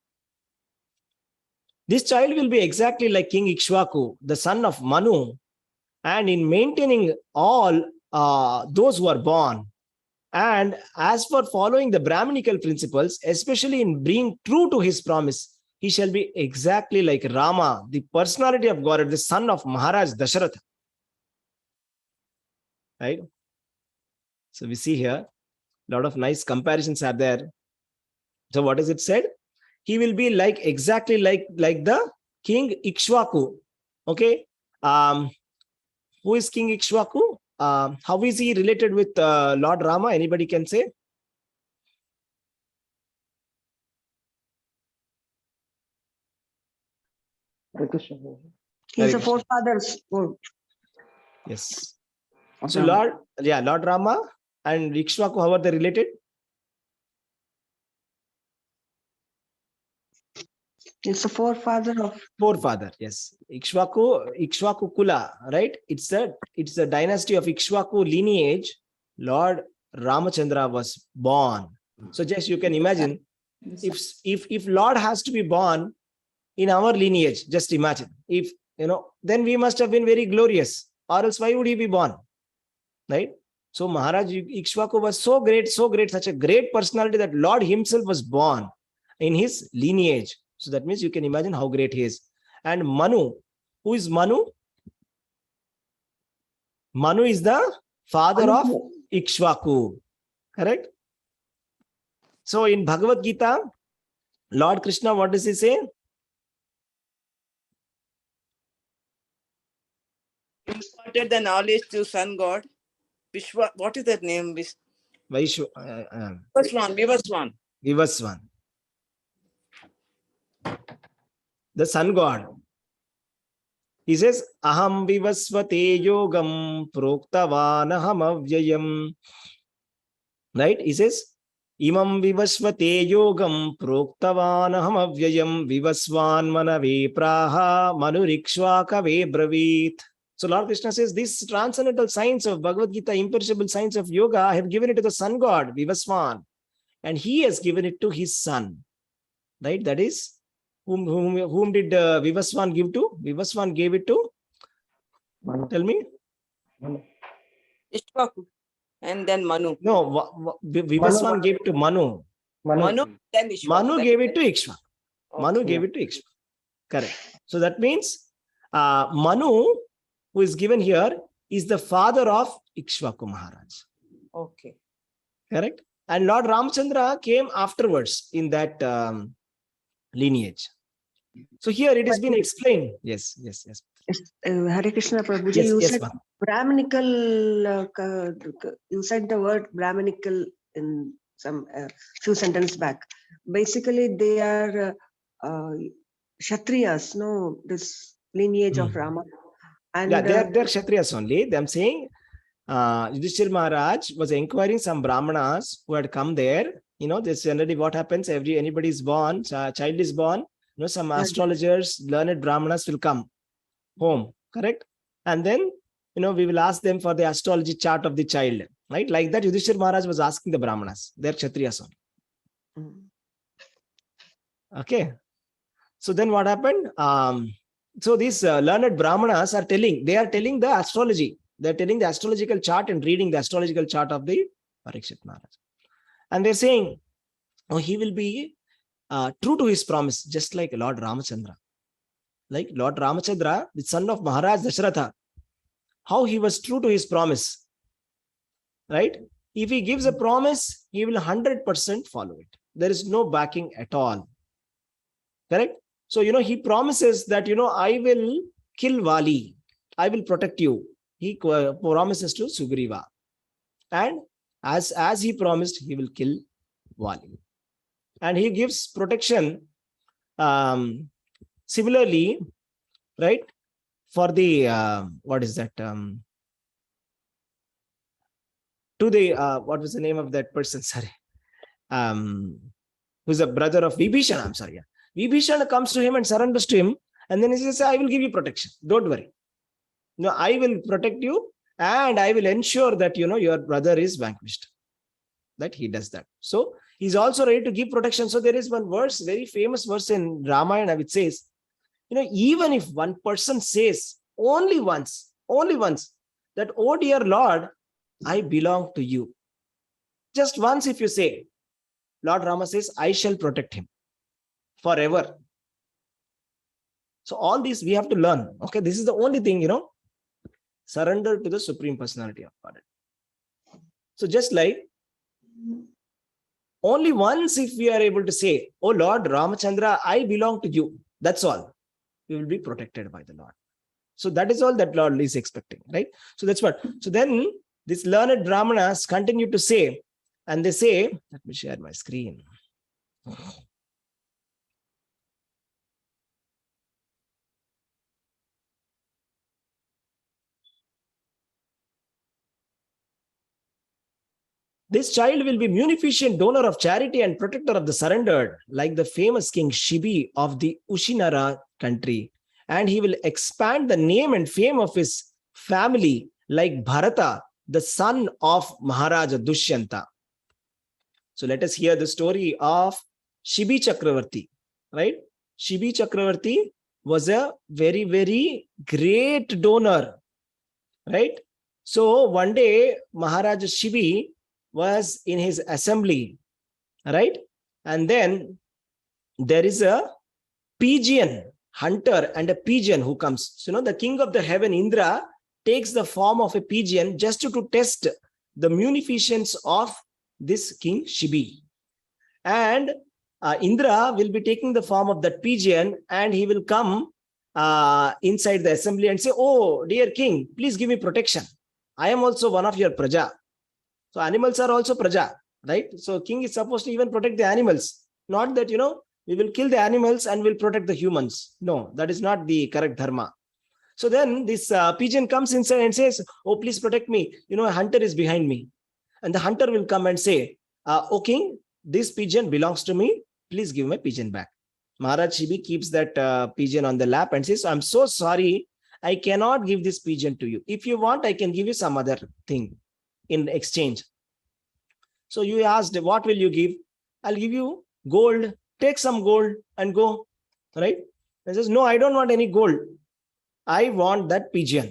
this child will be exactly like King Ikshvaku, the son of Manu, and in maintaining all those who are born. And as for following the Brahminical principles, especially in being true to his promise, he shall be exactly like Rama, the personality of God, the son of Maharaj Dasharatha. Right? So we see here, a lot of nice comparisons are there. So what is it said? He will be exactly like the King Ikshvaku. Okay. Who is King Ikshvaku? How is he related with Lord Rama? Anybody can say? He's a forefathers. Yes. So Lord Rama and Ikshvaku, how are they related? It's the forefather of. Forefather, yes. Ikshvaku Kula, right? It's a dynasty of Ikshvaku lineage. Lord Ramachandra was born. So just you can imagine, if Lord has to be born in our lineage, just imagine, if then we must have been very glorious, or else why would he be born, right? So Maharaj Ikshvaku was so great, such a great personality that Lord himself was born in his lineage. So that means you can imagine how great he is. And Manu, who is Manu? Manu is the father of Ikshvaku, correct? So in Bhagavad Gita, Lord Krishna, what does he say? Imparted the knowledge to sun god. Vishwa, what is that name? Vaishwa, Vivaswan. Vivaswan, the sun god. He says, Aham vivasvate yogam proktavanaham avyayam. Right? He says, Imam vivasvate yogam proktavanaham avyayam vivasvan manave praha manurikshvakave bravit. So Lord Krishna says, this transcendental science of Bhagavad Gita, imperishable science of yoga, I have given it to the sun god, Vivasvan. And he has given it to his son. Right? That is, whom did Vivasvan give to? Vivasvan gave it to? Manu. Tell me. Manu. Ishvaku. And then Manu. No, Vivasvan gave it to Manu. Manu, then Ishvaku. Manu gave it to Ikshva. Okay. Manu gave it to Ikshva. Correct. So that means Manu, who is given here, is the father of Ikshvaku Maharaj. Okay. Correct. And Lord Ramchandra came afterwards in that lineage. So here it has been explained. Yes. Hare Krishna Prabhuji, Yes, you yes, said ma'am. Brahminical, you said the word Brahminical in some few sentences back. Basically, they are Kshatriyas, no, this lineage of Rama. And Yeah, they're Kshatriyas only. I'm saying Yudhishthir Maharaj was inquiring some Brahmanas who had come there. This generally what happens, anybody is born, child is born, some astrologers, learned Brahmanas will come home, correct? And then, we will ask them for the astrology chart of the child, right? Like that, Yudhishthir Maharaj was asking the Brahmanas. They're Kshatriyas only. Okay. So then what happened? So these learned Brahmanas are telling the astrology. They're telling the astrological chart and reading the astrological chart of the Parīkṣit Maharaj. And they're saying, he will be true to his promise, just like Lord Ramachandra. Like Lord Ramachandra, the son of Maharaj Dasharatha, how he was true to his promise. Right? If he gives a promise, he will 100% follow it. There is no backing at all. Correct? So, he promises that, I will kill Vali. I will protect you. He promises to Sugriva. And as he promised, he will kill Vali. And he gives protection similarly, right? For the, what is that? To the, what was the name of that person? Sorry. Who's a brother of Vibhishana. I'm sorry. Yeah. Vibhishana comes to him and surrenders to him. And then he says, I will give you protection. Don't worry. I will protect you and I will ensure that, your brother is vanquished. That he does that. So he's also ready to give protection. So there is one verse, very famous verse in Ramayana, which says, even if one person says only once, that, oh dear Lord, I belong to you. Just once if you say, Lord Rama says, I shall protect him forever. So all these we have to learn. Okay, this is the only thing, surrender to the Supreme Personality of Godhead. So just like only once if we are able to say, oh Lord Ramachandra, I belong to you. That's all. We will be protected by the Lord. So that is all that Lord is expecting, right? So that's what. So then these learned Brahmanas continue to say, and they say, let me share my screen. This child will be munificent donor of charity and protector of the surrendered, like the famous king Shibi of the Ushinara country. And he will expand the name and fame of his family like Bharata, the son of Maharaja Dushyanta. So let us hear the story of Shibi Chakravarti, right? Shibi Chakravarti was a very, very great donor, right? So one day Maharaja Shibi was in his assembly, right? And then there is a pigeon hunter and a pigeon who comes. So, the king of the heaven, Indra, takes the form of a pigeon just to test the munificence of this king Shibi. And Indra will be taking the form of that pigeon, and he will come inside the assembly and say, "Oh, dear king, please give me protection. I am also one of your praja." So animals are also praja, right? So king is supposed to even protect the animals. Not that, we will kill the animals and will protect the humans. No, that is not the correct dharma. So then this pigeon comes inside and says, "Oh, please protect me. A hunter is behind me." And the hunter will come and say, "Oh, king, this pigeon belongs to me. Please give my pigeon back." Maharaj Shibi keeps that pigeon on the lap and says, "I'm so sorry. I cannot give this pigeon to you. If you want, I can give you some other thing in exchange." So you asked, "What will you give?" "I'll give you gold. Take some gold and go." Right? He says, "No, I don't want any gold. I want that pigeon."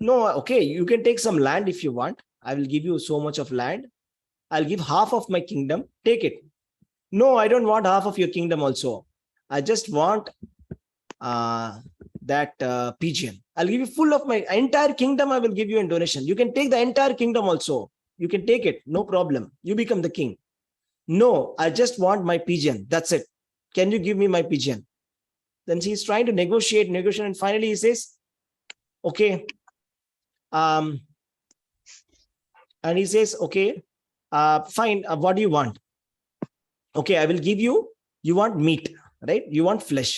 "No, okay, you can take some land if you want. I will give you so much of land. I'll give half of my kingdom. Take it." "No, I don't want half of your kingdom also. I just want that pigeon. I'll give you full of my entire kingdom. I will give you in donation. You can take the entire kingdom also. You can take it. No problem. You become the king." "No, I just want my pigeon. That's it. Can you give me my pigeon?" Then he's trying to negotiate, and finally he says, "Okay." And he says, "Okay, fine. What do you want?" "Okay, I will give you. You want meat, right? You want flesh.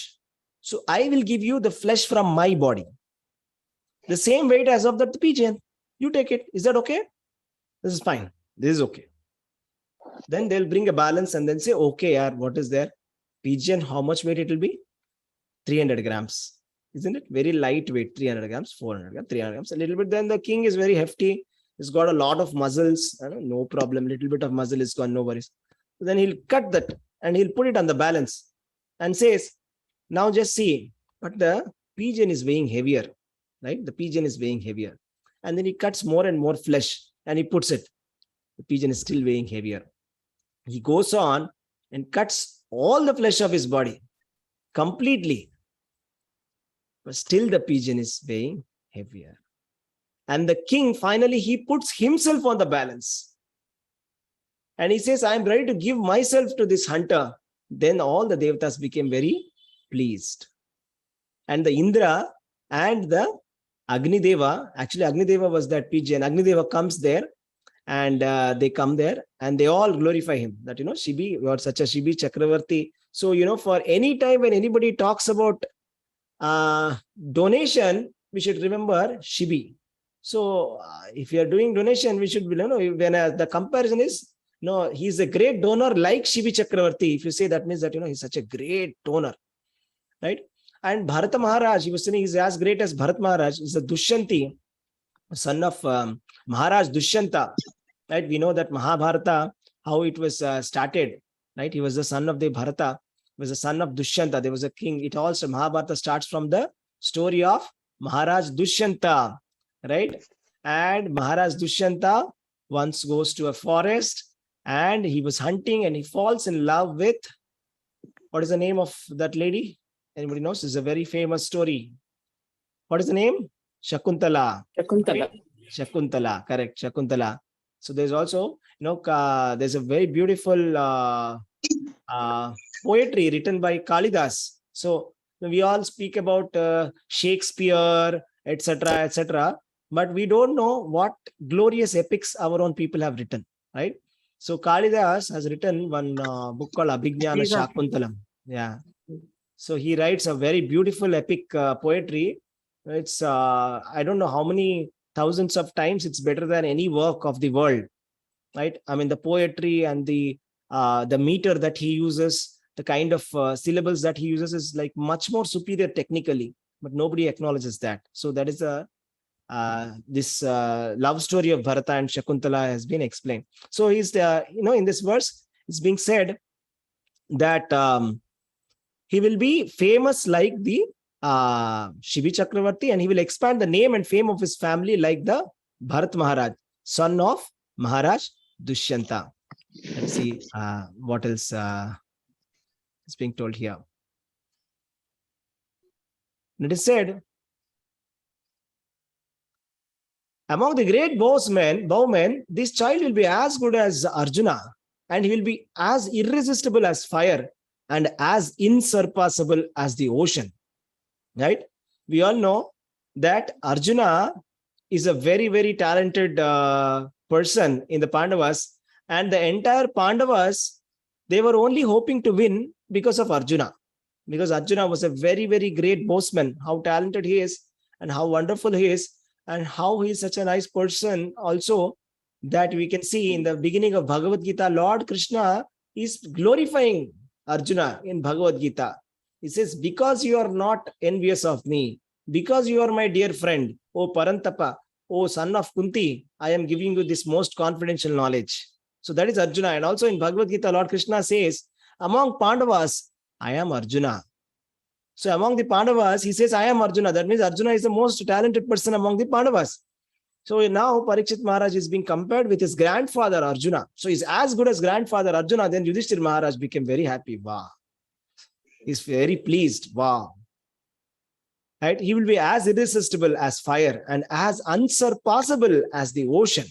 So I will give you the flesh from my body. The same weight as of that pigeon. You take it. Is that okay?" "This is fine. This is okay." Then they'll bring a balance and then say, "Okay, what is there? Pigeon, how much weight it will be? 300 grams. Isn't it? Very lightweight, 300 grams, 400 grams, 300 grams, a little bit. Then the king is very hefty. He's got a lot of muscles. No problem. Little bit of muscle is gone. No worries. Then he'll cut that and he'll put it on the balance and says, "Now just see." But the pigeon is weighing heavier, right? The pigeon is weighing heavier. And then he cuts more and more flesh and he puts it. The pigeon is still weighing heavier. He goes on and cuts all the flesh of his body completely. But still the pigeon is weighing heavier. And the king, finally, he puts himself on the balance. And he says, "I am ready to give myself to this hunter." Then all the devatas became very pleased. And the Indra and the Agni Deva, actually Agni Deva was that pigeon. Agni Deva comes there and they come there and they all glorify him. That, Shibi, you are such a Shibi Chakravarti. So, for any time when anybody talks about donation, we should remember Shibi. So if you are doing donation, we should, when the comparison is, he's a great donor like Shibi Chakravarti. If you say that means that, he's such a great donor, right? And Bharata Maharaj, he was saying he's as great as Bharat Maharaj. He's a Dushyanti, son of Maharaj Dushyanta, right? We know that Mahabharata, how it was started, right? He was the son of the Bharata, was the son of Dushyanta. There was a king. It also, Mahabharata starts from the story of Maharaj Dushyanta, right? And Maharaj Dushyanta once goes to a forest and he was hunting and he falls in love with, what is the name of that lady? Anybody knows? It's a very famous story. What is the name? Shakuntala. Shakuntala. Shakuntala, correct. Shakuntala. So there's also, there's a very beautiful poetry written by Kalidas. So we all speak about Shakespeare, etc., etc., but we don't know what glorious epics our own people have written, right? So Kalidas has written one book called Abhignana Shakuntalam. Yeah. So he writes a very beautiful epic poetry. It's, I don't know how many thousands of times, it's better than any work of the world. right? I mean, the poetry and the meter that he uses, the kind of syllables that he uses is like much more superior technically, but nobody acknowledges that. So that is this love story of Bharata and Shakuntala has been explained. So he's, in this verse, it's being said that he will be famous like the Shivi Chakravarti, and he will expand the name and fame of his family like the Bharat Maharaj, son of Maharaj Dushyanta. Let's see what else is being told here. It is said, among the great bowmen, this child will be as good as Arjuna, and he will be as irresistible as fire and as insurpassable as the ocean. Right? We all know that Arjuna is a very, very talented person in the Pandavas, and the entire Pandavas, they were only hoping to win because of Arjuna, because Arjuna was a very, very great bowsman. How talented he is, and how wonderful he is, and how he is such a nice person also, that we can see in the beginning of Bhagavad Gita, Lord Krishna is glorifying Arjuna in Bhagavad Gita. He says, because you are not envious of me, because you are my dear friend, O Parantapa, O son of Kunti, I am giving you this most confidential knowledge. So that is Arjuna. And also in Bhagavad Gita, Lord Krishna says, among Pandavas, I am Arjuna. So among the Pandavas, he says, I am Arjuna. That means Arjuna is the most talented person among the Pandavas. So now Parīkṣit Maharaj is being compared with his grandfather Arjuna. So he's as good as grandfather Arjuna. Then Yudhishthira Maharaj became very happy. Wow. He's very pleased. Wow. Right? He will be as irresistible as fire and as unsurpassable as the ocean.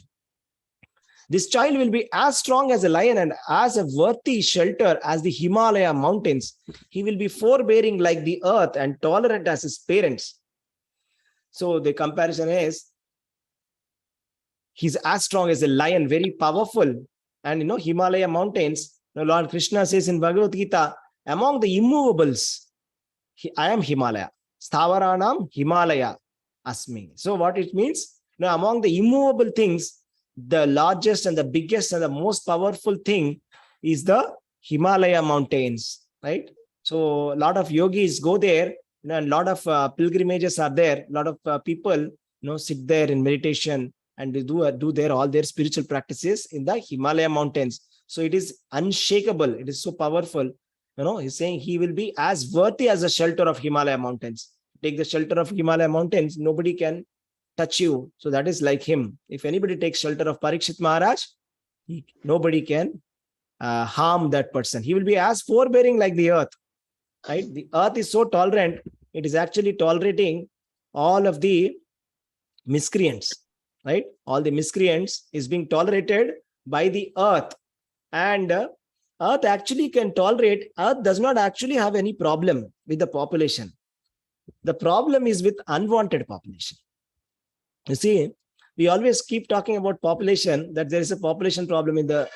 This child will be as strong as a lion and as a worthy shelter as the Himalaya mountains. He will be forbearing like the earth and tolerant as his parents. So the comparison is, he's as strong as a lion, very powerful. And Himalaya mountains, Lord Krishna says in Bhagavad Gita, among the immovables, I am Himalaya. Stavaranam Himalaya Asmi. So what it means? Among the immovable things, the largest and the biggest and the most powerful thing is the Himalaya mountains, right? So a lot of yogis go there, and a lot of pilgrimages are there. A lot of people, sit there in meditation, and they do there all their spiritual practices in the Himalaya mountains. So it is unshakable. It is so powerful. He's saying he will be as worthy as the shelter of Himalaya mountains. Take the shelter of Himalaya mountains, nobody can touch you. So that is like him. If anybody takes shelter of Parīkṣit Maharaj, nobody can harm that person. He will be as forbearing like the earth. Right? The earth is so tolerant, it is actually tolerating all of the miscreants. Right? All the miscreants is being tolerated by the earth. And earth actually can tolerate. Earth does not actually have any problem with the population. The problem is with unwanted population. You see, we always keep talking about population, that there is a population problem in the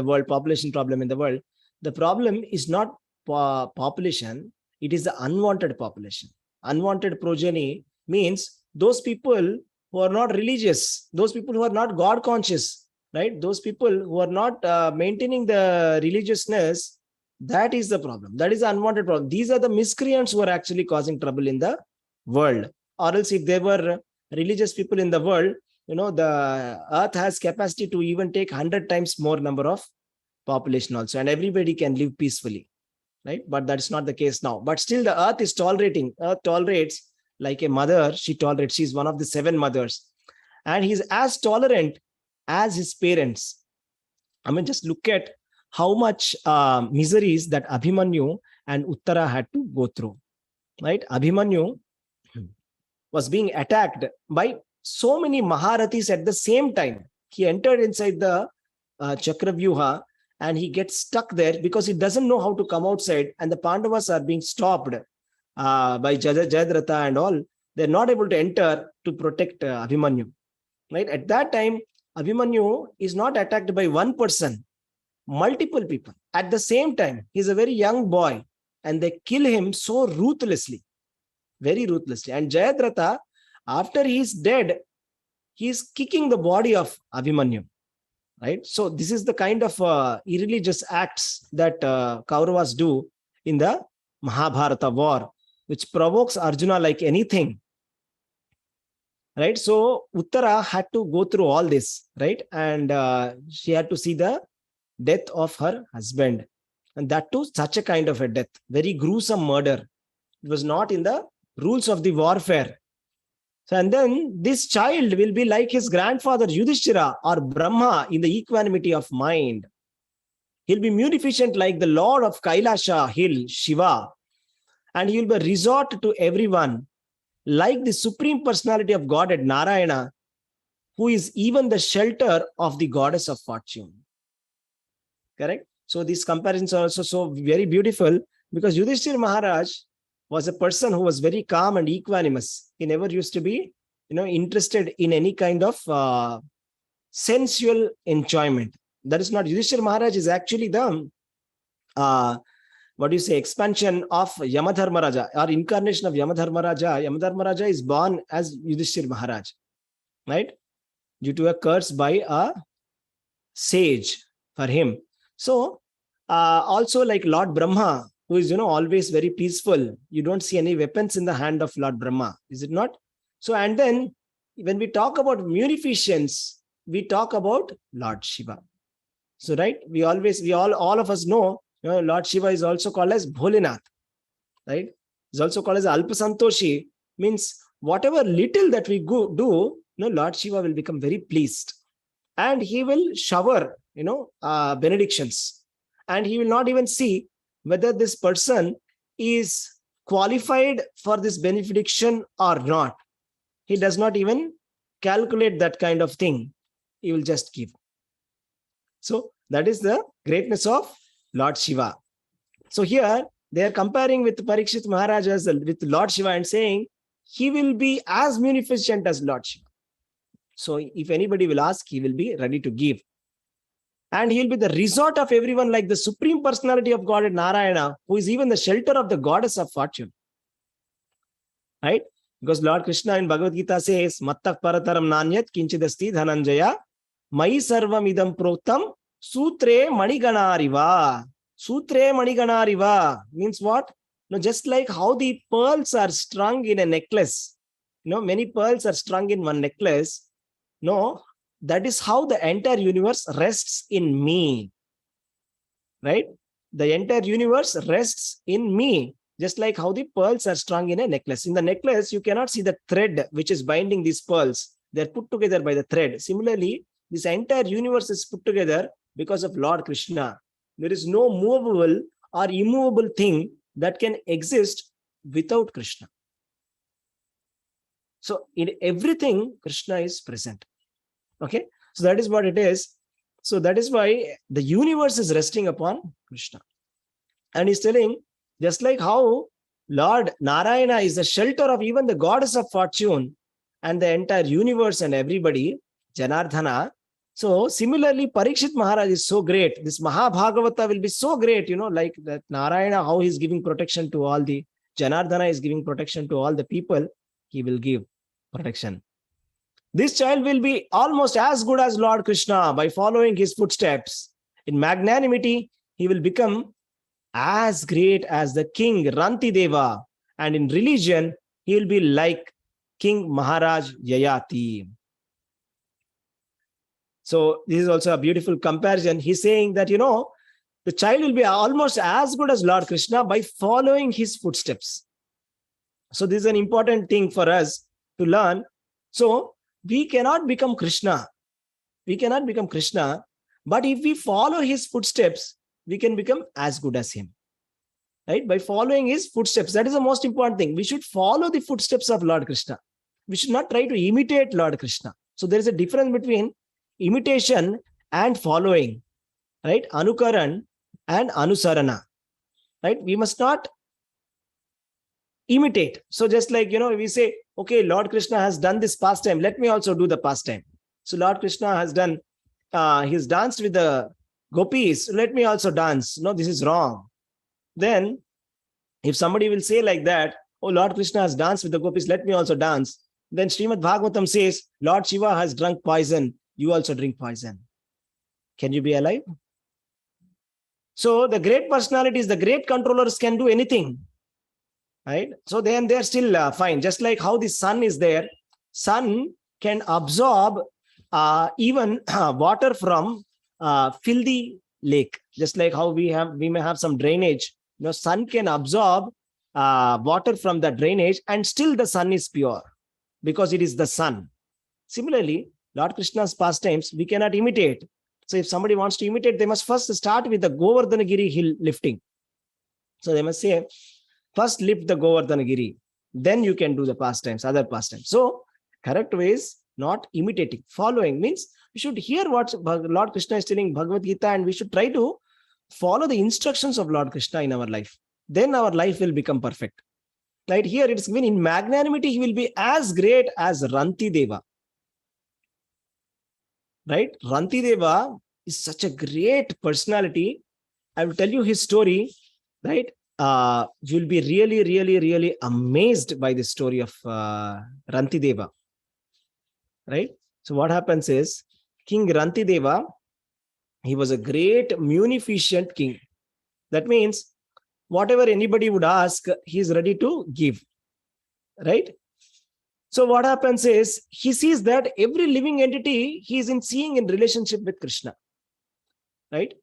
world, population problem in the world. The problem is not population, it is the unwanted population. Unwanted progeny means those people who are not religious, those people who are not God conscious, right? Those people who are not maintaining the religiousness, that is the problem. That is the unwanted problem. These are the miscreants who are actually causing trouble in the world. Or else if there were religious people in the world, the earth has capacity to even take 100 times more number of population also, and everybody can live peacefully, right? But that's not the case now. But still the earth is tolerating. Earth tolerates like a mother. She tolerates. She's one of the 7 mothers. And he's as tolerant as his parents. I mean, just look at how much miseries that Abhimanyu and Uttara had to go through, right? Abhimanyu was being attacked by so many Maharathis at the same time. He entered inside the Chakravyuha and he gets stuck there because he doesn't know how to come outside, and the Pandavas are being stopped by Jayadratha and all. They're not able to enter to protect Abhimanyu. Right? At that time, Abhimanyu is not attacked by one person, multiple people. At the same time, he's a very young boy and they kill him so ruthlessly, very ruthlessly. And Jayadratha, after he's dead, he's kicking the body of Abhimanyu. right? So this is the kind of irreligious acts that Kauravas do in the Mahabharata war, which provokes Arjuna like anything, right? So Uttara had to go through all this, right? And she had to see the death of her husband, and that too such a kind of a death, very gruesome murder. It was not in the rules of the warfare. So, and then this child will be like his grandfather Yudhishthira or Brahma in the equanimity of mind. He'll be munificent like the Lord of Kailasha hill, Shiva, and he will be resort to everyone like the Supreme Personality of Godhead, Narayana, who is even the shelter of the goddess of fortune. Correct? So these comparisons are also so very beautiful, because Yudhishthira Maharaj was a person who was very calm and equanimous. He never used to be, interested in any kind of sensual enjoyment. That is not, Yudhishthira Maharaj is actually the, expansion of Yamadharmaraja, or incarnation of Yamadharmaraja. Yamadharmaraja is born as Yudhishthira Maharaj, right? Due to a curse by a sage for him. So also like Lord Brahma, who is, always very peaceful. You don't see any weapons in the hand of Lord Brahma, is it not? So, and then when we talk about munificence, we talk about Lord Shiva. So, right, all of us know, Lord Shiva is also called as Bholenath, right? Is also called as Alpasantoshi, means whatever little that we do, Lord Shiva will become very pleased, and he will shower, benedictions, and he will not even see whether this person is qualified for this benediction or not. He does not even calculate that kind of thing. He will just give. So that is the greatness of Lord Shiva. So here they are comparing with Parīkṣit Maharaj with Lord Shiva and saying he will be as munificent as Lord Shiva. So if anybody will ask, he will be ready to give. And he will be the resort of everyone like the Supreme Personality of Godhead, Narayana, who is even the shelter of the goddess of fortune. Right? Because Lord Krishna in Bhagavad Gita says, Mattak parataram nanyat kinchidasti dhananjaya mai sarvam idam proktam sutre maniganariva. Sutre maniganariva means what? Just like how the pearls are strung in a necklace. Many pearls are strung in one necklace. That is how the entire universe rests in me, right? The entire universe rests in me, just like how the pearls are strung in a necklace. In the necklace, you cannot see the thread which is binding these pearls. They're put together by the thread. Similarly, this entire universe is put together because of Lord Krishna. There is no movable or immovable thing that can exist without Krishna. So in everything, Krishna is present. Okay, so that is what it is. So that is why the universe is resting upon Krishna. And he's telling, just like how Lord Narayana is the shelter of even the goddess of fortune and the entire universe and everybody, Janardhana. So similarly, Parīkṣit Maharaj is so great. This Mahabhagavata will be so great, like that Narayana, how he's giving protection to all the, Janardhana is giving protection to all the people, he will give protection. This child will be almost as good as Lord Krishna by following his footsteps. In magnanimity, he will become as great as the king Rantideva. And in religion, he will be like King Maharaj Yayati. So this is also a beautiful comparison. He's saying that, the child will be almost as good as Lord Krishna by following his footsteps. So this is an important thing for us to learn. So we cannot become Krishna. We cannot become Krishna. But if we follow his footsteps, we can become as good as him. Right? By following his footsteps. That is the most important thing. We should follow the footsteps of Lord Krishna. We should not try to imitate Lord Krishna. So there is a difference between imitation and following. Right? Anukaran and Anusarana. Right? We must not imitate. So just like, we say, okay, Lord Krishna has done this pastime, let me also do the pastime. So Lord Krishna has done, he's danced with the gopis, let me also dance. No, this is wrong. Then if somebody will say like that, oh, Lord Krishna has danced with the gopis, let me also dance. Then Srimad Bhagavatam says, Lord Shiva has drunk poison, you also drink poison. Can you be alive? So the great personalities, the great controllers can do anything, right? So then they're still fine. Just like how the sun is there, sun can absorb even water from filthy lake. Just like how we may have some drainage. Sun can absorb water from the drainage, and still the sun is pure because it is the sun. Similarly, Lord Krishna's pastimes we cannot imitate. So if somebody wants to imitate, they must first start with the Govardhanagiri hill lifting. So they must say, first lift the Govardhanagiri, then you can do the pastimes, other pastimes. So correct way is not imitating. Following means we should hear what Lord Krishna is telling Bhagavad Gita, and we should try to follow the instructions of Lord Krishna in our life. Then our life will become perfect. Right here, it's given in magnanimity, he will be as great as Ranti Deva. Right? Ranti Deva is such a great personality. I will tell you his story. Right? You'll be really, really, really amazed by the story of Ranti Deva. Right? So what happens is, King Ranti Deva, he was a great munificent king. That means whatever anybody would ask, he is ready to give. Right? So what happens is, he sees that every living entity he is seeing in relationship with Krishna. Right?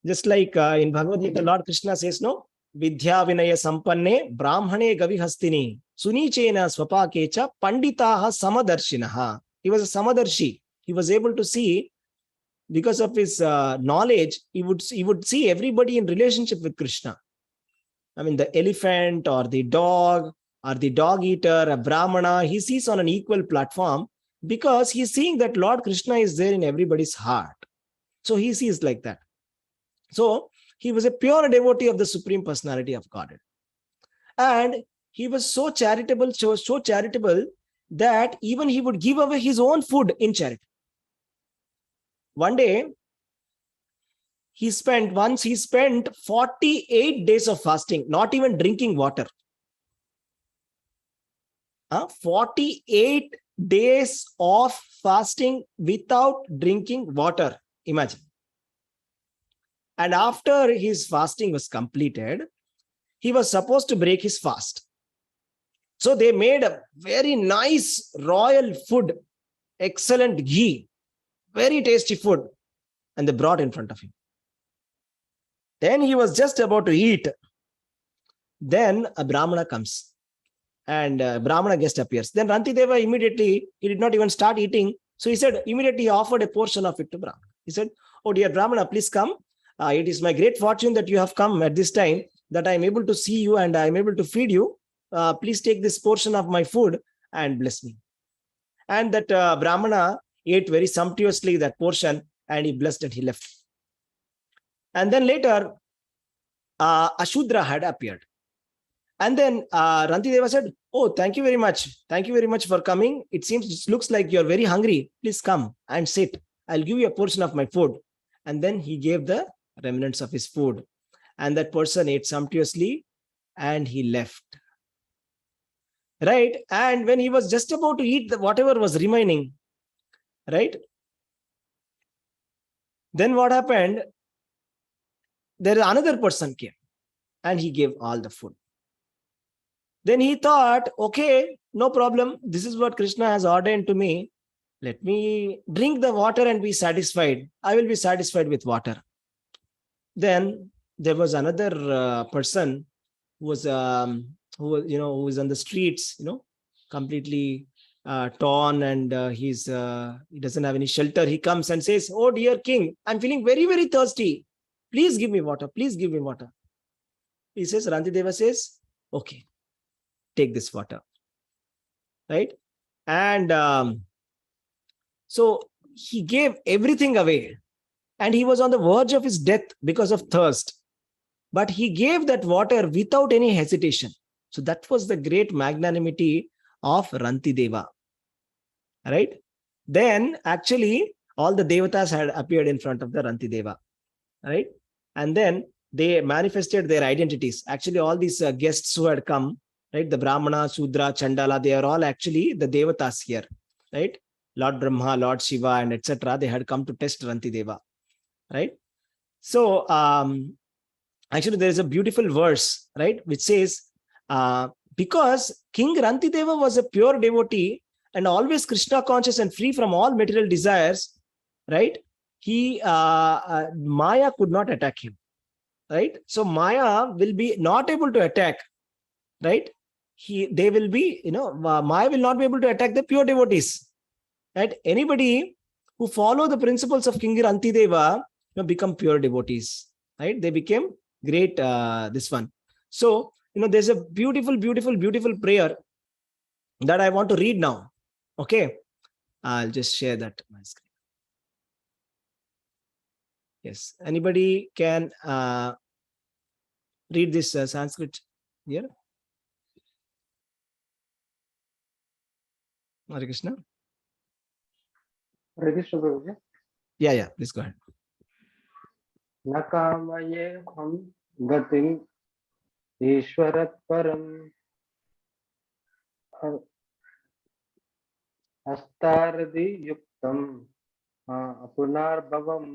Just like in Bhagavad Gita, Lord Krishna says, no, Vidya Vinaya Sampanne Brahmane Gavihastini Sunichena Swapakecha Panditaha Samadarshinaha. He was a Samadarshi. He was able to see, because of his knowledge, he would see everybody in relationship with Krishna. I mean, the elephant or the dog or the dog eater, a Brahmana, he sees on an equal platform because he's seeing that Lord Krishna is there in everybody's heart. So he sees like that. So he was a pure devotee of the Supreme Personality of Godhead. And he was so charitable that even he would give away his own food in charity. One day, he spent 48 days of fasting, not even drinking water. 48 days of fasting without drinking water. Imagine. And after his fasting was completed, he was supposed to break his fast. So they made a very nice royal food, excellent ghee, very tasty food, and they brought in front of him. Then he was just about to eat. Then a Brahmana comes, and Brahmana guest appears. Then Ranti Deva immediately, he did not even start eating. So he said, immediately he offered a portion of it to Brahmana. He said, oh dear Brahmana, please come. It is my great fortune that you have come at this time, that I am able to see you and I am able to feed you. Please take this portion of my food and bless me. And that Brahmana ate very sumptuously that portion, and he blessed and he left. And then later, a Shudra had appeared. And then Ranti Deva said, oh, thank you very much. Thank you very much for coming. It looks like you're very hungry. Please come and sit. I'll give you a portion of my food. And then he gave the remnants of his food. And that person ate sumptuously and he left. Right? And when he was just about to eat whatever was remaining, right? Then what happened? There another person came and he gave all the food. Then he thought, okay, no problem. This is what Krishna has ordained to me. Let me drink the water and be satisfied. I will be satisfied with water. Then there was another person who was on the streets, completely torn, and he doesn't have any shelter. He comes and says, oh dear king, I'm feeling very, very thirsty. Please give me water. Please give me water. He says, Ranti Deva says, okay, take this water. Right? And so he gave everything away, and he was on the verge of his death because of thirst. But he gave that water without any hesitation. So that was the great magnanimity of Ranti Deva. Right? Then actually all the devatas had appeared in front of the Ranti Deva. Right? And then they manifested their identities. Actually, all these guests who had come, right? The Brahmana, Sudra, Chandala, they are all actually the devatas here. Right? Lord Brahma, Lord Shiva, and etc. They had come to test Ranti Deva. right? So actually there is a beautiful verse, right, which says, because King Rantideva was a pure devotee and always Krishna conscious and free from all material desires, right? He Maya could not attack him, right? So Maya will be not able to attack, right? They will be, Maya will not be able to attack the pure devotees, right? Anybody who follow the principles of King Rantideva become pure devotees, right? They became great, this one. So, there's a beautiful, beautiful, beautiful prayer that I want to read now. Okay. I'll just share that on my screen. Yes. Anybody can read this Sanskrit here? Hare Krishna. Hare Krishna Prabhuji. Yeah. Please go ahead. न कामये हम गतिम ईश्वरत परम अस्तारदि युक्तम पुनर्भवम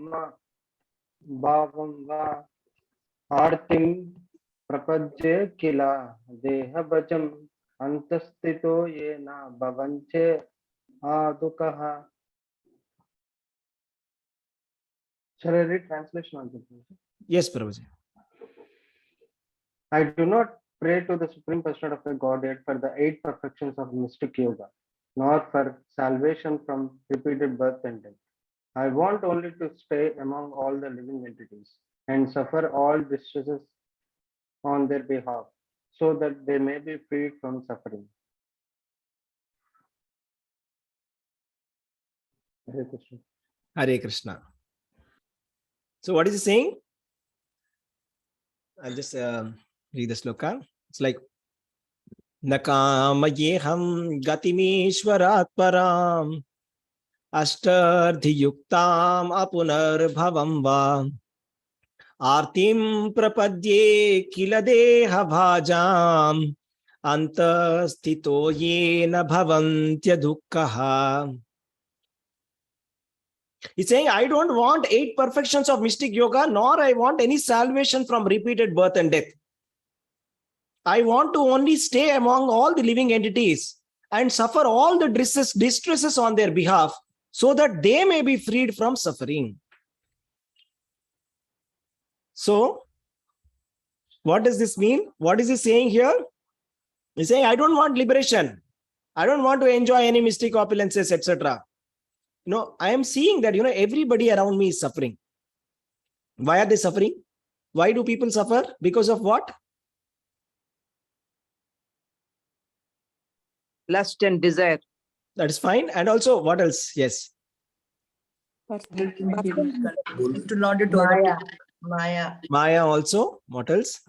भावम वा आर्तिम प्रपद्ये किला देहभजम अंतस्थितो ये न भवन्ते आदुकः. Shall I read translation on this? Yes, Prabhuji. I do not pray to the Supreme Personality of the Godhead for the 8 perfections of mystic yoga, nor for salvation from repeated birth and death. I want only to stay among all the living entities and suffer all distresses on their behalf, so that they may be freed from suffering. Hare Krishna. Hare Krishna. So what is he saying? I'll just read the sloka. It's like, Nakamayeham gatimishwarat param ashtardhiyuktam apunarbhavam va artim prapadye kila deha bhajam antastito yena bhavantya dukkha. He's saying, I don't want 8 perfections of mystic yoga, nor I want any salvation from repeated birth and death. I want to only stay among all the living entities and suffer all the distresses on their behalf, so that they may be freed from suffering. So, what does this mean? What is he saying here? He's saying, I don't want liberation. I don't want to enjoy any mystic opulences, etc. I am seeing that, everybody around me is suffering. Why are they suffering? Why do people suffer? Because of what? Lust and desire. That is fine. And also, what else? Yes. To Lord it Maya. overtake. Maya. Maya also. What else?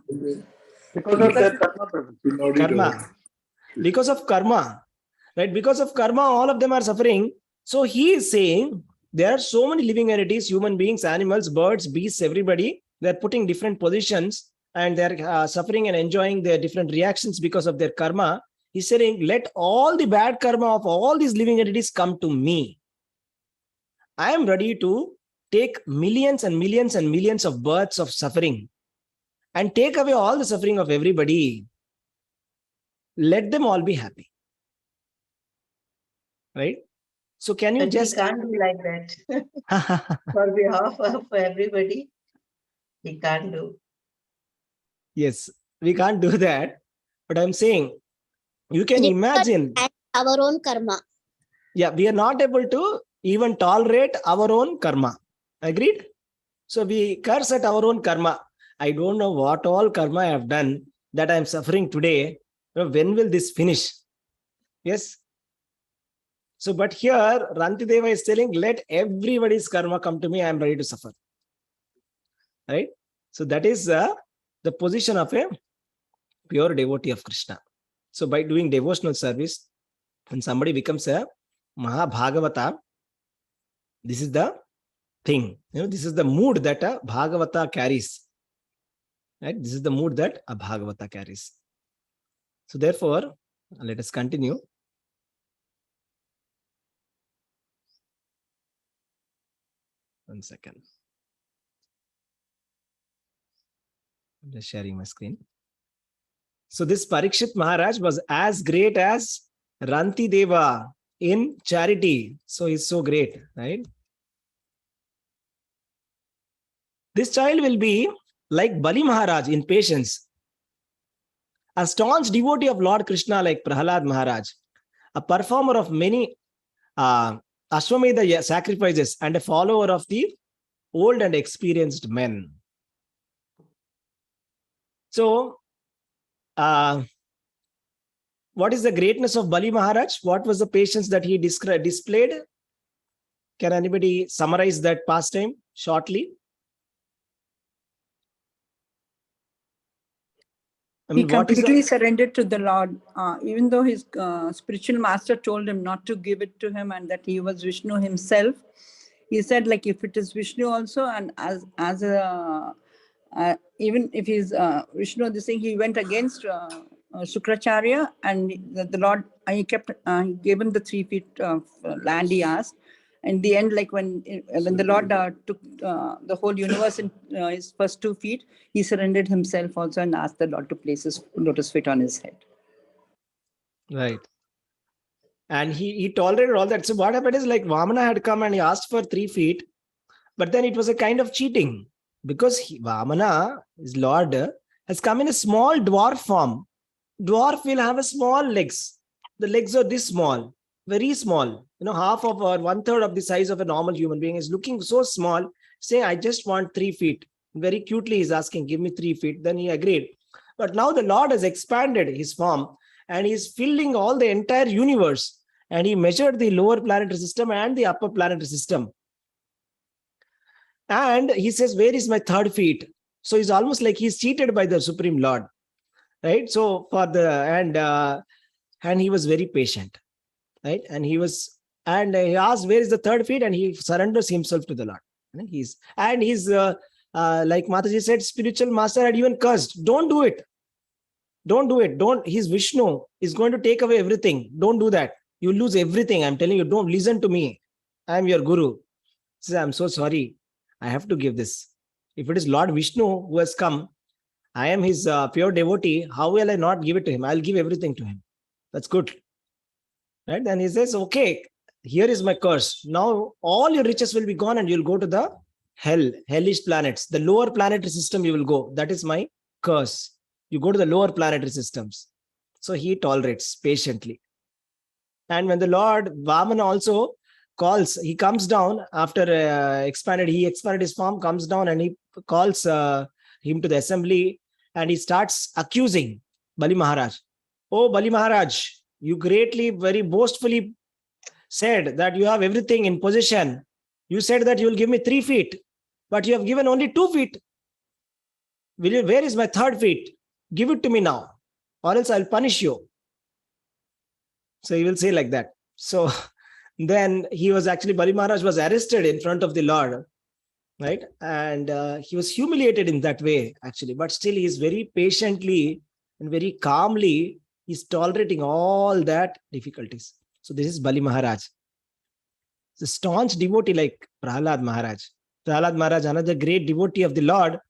Because of their karma, Prabhu. Karma. Because of karma. Right? Because of karma, all of them are suffering. So he is saying, there are so many living entities, human beings, animals, birds, beasts, everybody. They're putting different positions and they're suffering and enjoying their different reactions because of their karma. He's saying, let all the bad karma of all these living entities come to me. I am ready to take millions and millions and millions of births of suffering and take away all the suffering of everybody. Let them all be happy. Right? So can you And just... he can't do like that. For behalf of everybody, he can't do. Yes, we can't do that. But I'm saying, you can imagine. Our own karma. Yeah, we are not able to even tolerate our own karma. Agreed? So we curse at our own karma. I don't know what all karma I have done that I am suffering today. When will this finish? Yes. So, but here Rantideva is telling, let everybody's karma come to me. I am ready to suffer. Right? So that is the position of a pure devotee of Krishna. So by doing devotional service, when somebody becomes a Mahabhagavata, this is the thing. This is the mood that a Bhagavata carries. Right? This is the mood that a Bhagavata carries. So therefore, let us continue. One second. I'm just sharing my screen. So this Parīkṣit Maharaj was as great as Ranti Deva in charity. So he's so great, right? This child will be like Bali Maharaj in patience, a staunch devotee of Lord Krishna like Prahalad Maharaj, a performer of many Ashwamedha sacrifices, and a follower of the old and experienced men. So, what is the greatness of Bali Maharaj? What was the patience that he displayed? Can anybody summarize that pastime shortly? I He mean, what is completely surrendered to the Lord, even though his spiritual master told him not to give it to him and that he was Vishnu himself. He said, like, if it is Vishnu also, and as a even if he's Vishnu, this thing, he went against Sukracharya, and the Lord, he kept, he gave him the 3 feet of land he asked. In the end, like when the Lord took the whole universe in his first 2 feet, he surrendered himself also and asked the Lord to place his lotus feet on his head. right? And he tolerated all that. So what happened is, like, Vamana had come and he asked for 3 feet, but then it was a kind of cheating, because Vamana, his Lord, has come in a small dwarf form. Dwarf will have a small legs. The legs are this small, very small. Half of or 1/3 of the size of a normal human being, is looking so small, saying, I just want 3 feet. Very cutely he's asking, give me 3 feet. Then he agreed. But now the Lord has expanded his form and he's filling all the entire universe. And he measured the lower planetary system and the upper planetary system. And he says, where is my 3rd feet? So he's almost like he's cheated by the Supreme Lord, right? So and he was very patient, right? And he asked, where is the 3rd feet? And he surrenders himself to the Lord. And he's like Mataji said, spiritual master had even cursed. Don't do it. Don't do it. He's Vishnu. He's going to take away everything. Don't do that. You lose everything. I'm telling you, don't listen to me. I'm your guru. He says, I'm so sorry. I have to give this. If it is Lord Vishnu who has come, I am his pure devotee. How will I not give it to him? I'll give everything to him. That's good. Right? Then he says, okay, here is my curse. Now all your riches will be gone and you'll go to the hellish planets. The lower planetary system you will go. That is my curse. You go to the lower planetary systems. So he tolerates patiently. And when the Lord Vamana also calls, he comes down after he expanded his form, comes down and he calls him to the assembly, and he starts accusing Bali Maharaj. Oh, Bali Maharaj, you greatly, very boastfully said that you have everything in possession. You said that you will give me 3 feet, but you have given only 2 feet. Where is my 3rd feet? Give it to me now, or else I'll punish you. So he will say like that. So then Bali Maharaj was arrested in front of the Lord, right? And he was humiliated in that way, actually. But still, he is very patiently and very calmly, he's tolerating all that difficulties. So this is Bali Maharaj. It's a staunch devotee like Prahalad Maharaj. Prahalad Maharaj, another great devotee of the Lord,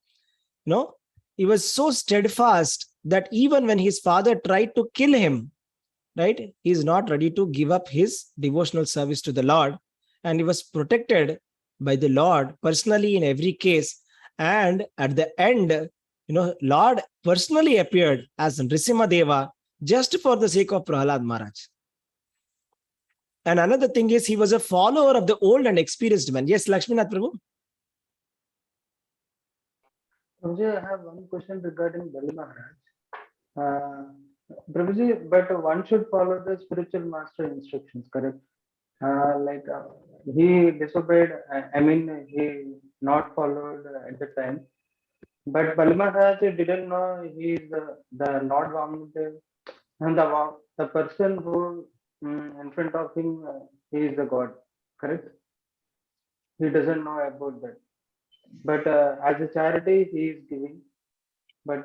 he was so steadfast that even when his father tried to kill him, right, he is not ready to give up his devotional service to the Lord. And he was protected by the Lord personally in every case. And at the end, Lord personally appeared as Nrisimha Deva just for the sake of Prahalad Maharaj. And another thing is, he was a follower of the old and experienced men. Yes, Lakshminath Prabhu. Prabhuji, I have one question regarding Bali Maharaj. Prabhuji, but one should follow the spiritual master instructions, correct? He disobeyed, he not followed at the time. But Bali Maharaj didn't know he is the Lord Vamana, and the person who in front of him, he is the God, correct? He doesn't know about that. But as a charity, he is giving. But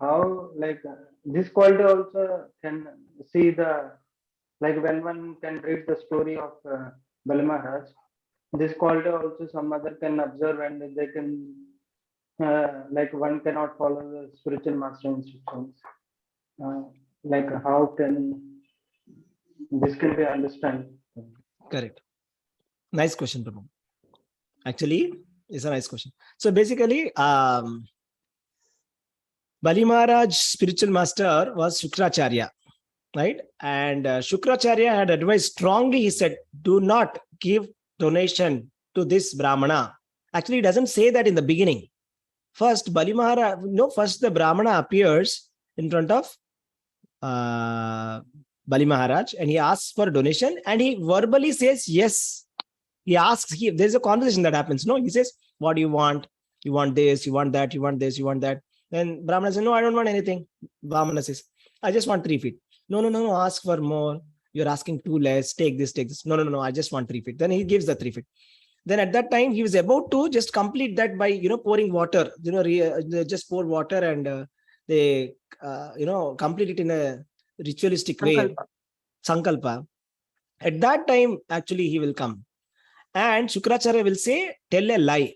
how, this quality also can see when one can read the story of Bali Maharaj, this quality also some other can observe and they can like one cannot follow the spiritual master instructions. Like how can this can be understood? Correct. Nice question, Prabhu. Actually, it's a nice question. So basically, Bali Maharaj's spiritual master was Shukracharya, right? And Shukracharya had advised strongly, he said, do not give donation to this Brahmana. Actually, it doesn't say that in the beginning. First, Bali Maharaj, first the Brahmana appears in front of Bali Maharaj and he asks for a donation and he verbally says yes. He asks, there's a conversation that happens. No, he says, what do you want? You want this, you want that, you want this, you want that. Then Brahmana says, no, I don't want anything. Brahmana says, I just want 3 feet. No, ask for more. You're asking too less. Take this, take this. No, I just want 3 feet. Then he gives the 3 feet. Then at that time, he was about to just complete that by, pouring water, just pour water and they, complete it in a ritualistic way. Sankalpa. At that time, actually, he will come. And Shukracharya will say, tell a lie.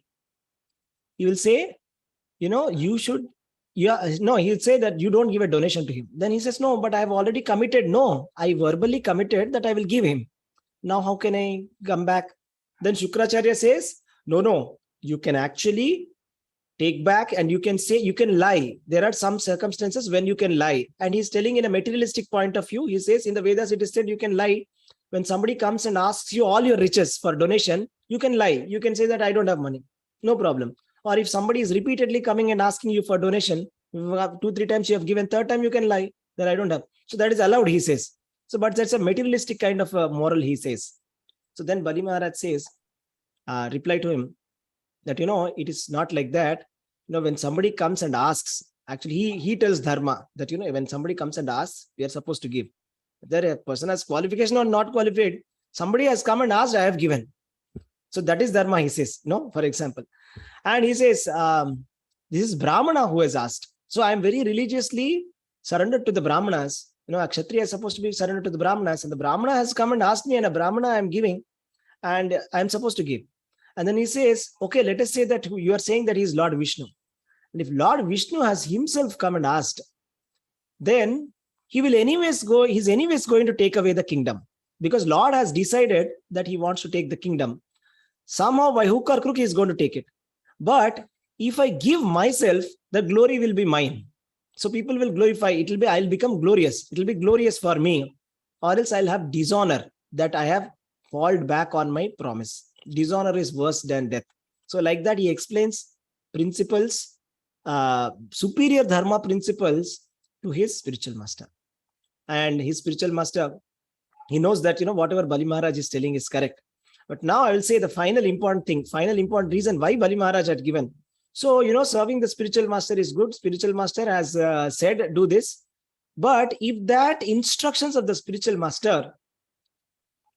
He will say, you should, he'll say that you don't give a donation to him. Then he says, no, but I have already committed. No, I verbally committed that I will give him. Now, how can I come back? Then Shukracharya says, no, you can actually take back and you can say, you can lie. There are some circumstances when you can lie. And he's telling in a materialistic point of view, he says in the Vedas, it is said you can lie. When somebody comes and asks you all your riches for donation, you can lie. You can say that I don't have money. No problem. Or if somebody is repeatedly coming and asking you for donation, 2-3 times you have given, third time you can lie that I don't have. So that is allowed, he says. So, but that's a materialistic kind of a moral, he says. So then Bali Maharaj says, reply to him that, it is not like that. When somebody comes and asks, actually he tells dharma that, when somebody comes and asks, we are supposed to give. Whether a person has qualification or not qualified, somebody has come and asked, I have given. So that is dharma, he says, for example. And he says, this is Brahmana who has asked. So I am very religiously surrendered to the Brahmanas. A Kshatriya is supposed to be surrendered to the Brahmanas. And the Brahmana has come and asked me, and a Brahmana I am giving, and I am supposed to give. And then he says, okay, let us say that you are saying that he is Lord Vishnu. And if Lord Vishnu has himself come and asked, then he will he's anyways going to take away the kingdom. Because Lord has decided that he wants to take the kingdom. Somehow by hook or crook, he is going to take it. But if I give myself, the glory will be mine. So people will glorify. I'll become glorious. It will be glorious for me. Or else I'll have dishonor that I have fallen back on my promise. Dishonor is worse than death. So like that, he explains principles, superior dharma principles to his spiritual master. And his spiritual master, he knows that, whatever Bali Maharaj is telling is correct. But now I will say the final important reason why Bali Maharaj had given. So, serving the spiritual master is good. Spiritual master has said, do this. But if that instructions of the spiritual master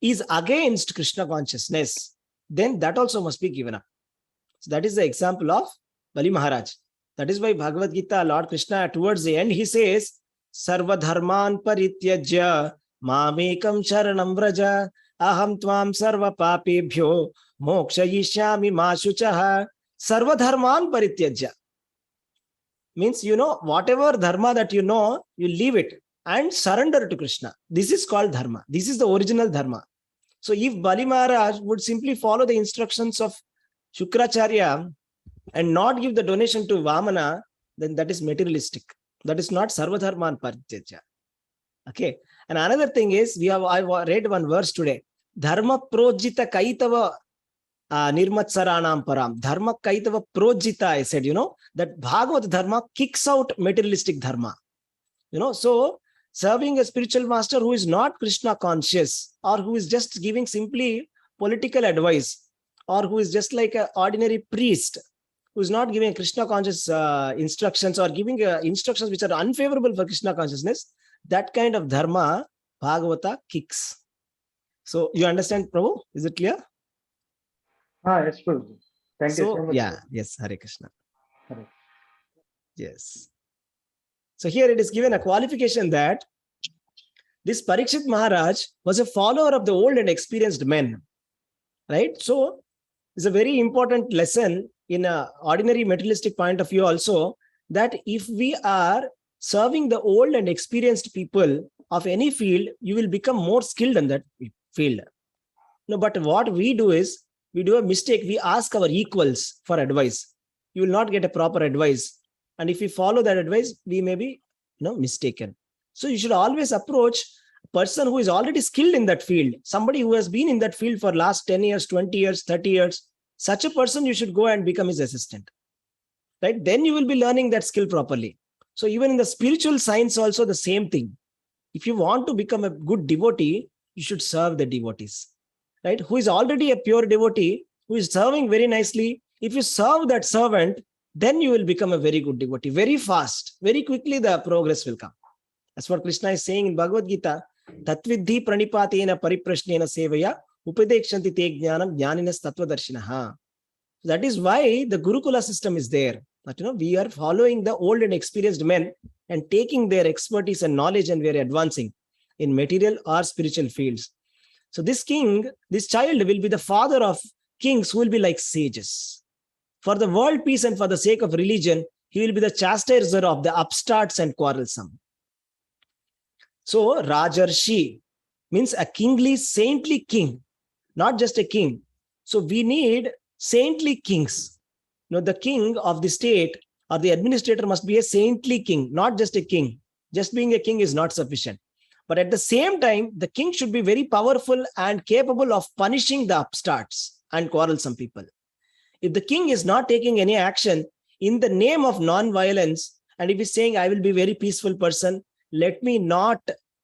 is against Krishna consciousness, then that also must be given up. So that is the example of Bali Maharaj. That is why Bhagavad Gita, Lord Krishna, towards the end, he says, Sarva dharman parityajya mamekam sharanam vraja aham tvam sarva papebhyo mokshayishyami ma shuchaha. Sarva dharman parityajya means, whatever dharma that you leave it and surrender to Krishna. This is called dharma. This is the original dharma. So if Bali Maharaj would simply follow the instructions of Shukracharya and not give the donation to Vamana, then that is materialistic. That is not Sarva dharman parityajya. Okay. And another thing is, I read one verse today. Dharma projita kaitava nirmatsaranam param. Dharma kaitava projita, I said, that Bhagavad dharma kicks out materialistic dharma. So serving a spiritual master who is not Krishna conscious, or who is just giving simply political advice, or who is just like an ordinary priest, who is not giving Krishna conscious instructions, or giving instructions which are unfavorable for Krishna consciousness, that kind of dharma, Bhagavata kicks. So you understand, Prabhu? Is it clear? Yes, Prabhu. Thank you so much. Yeah, yes, Hare Krishna. Hare. Yes. So here it is given a qualification that this Parīkṣit Maharaj was a follower of the old and experienced men. Right? So it's a very important lesson in a ordinary materialistic point of view also, that if we are serving the old and experienced people of any field, you will become more skilled in that field. No, but what we do is, we do a mistake. We ask our equals for advice. You will not get a proper advice. And if we follow that advice, we may be mistaken. So you should always approach a person who is already skilled in that field, somebody who has been in that field for last 10 years, 20 years, 30 years. Such a person, you should go and become his assistant. Right? Then you will be learning that skill properly. So even in the spiritual science also the same thing. If you want to become a good devotee, you should serve the devotees. Right? Who is already a pure devotee, who is serving very nicely. If you serve that servant, then you will become a very good devotee. Very fast, very quickly the progress will come. That's what Krishna is saying in Bhagavad Gita. Tatvidhi pranipatena pariprashnena sevaya upadekshanti te jnanam jnaninas tattvadarshinaha. That is why the Gurukula system is there. But we are following the old and experienced men and taking their expertise and knowledge, and we are advancing in material or spiritual fields. So this king, this child will be the father of kings who will be like sages. For the world peace and for the sake of religion, he will be the chastiser of the upstarts and quarrelsome. So Rajarshi means a kingly, saintly king, not just a king. So we need saintly kings. The king of the state or the administrator must be a saintly king, not just a king. Just being a king is not sufficient. But at the same time, the king should be very powerful and capable of punishing the upstarts and quarrelsome people. If the king is not taking any action in the name of non-violence, and if he's saying, I will be a very peaceful person, let me not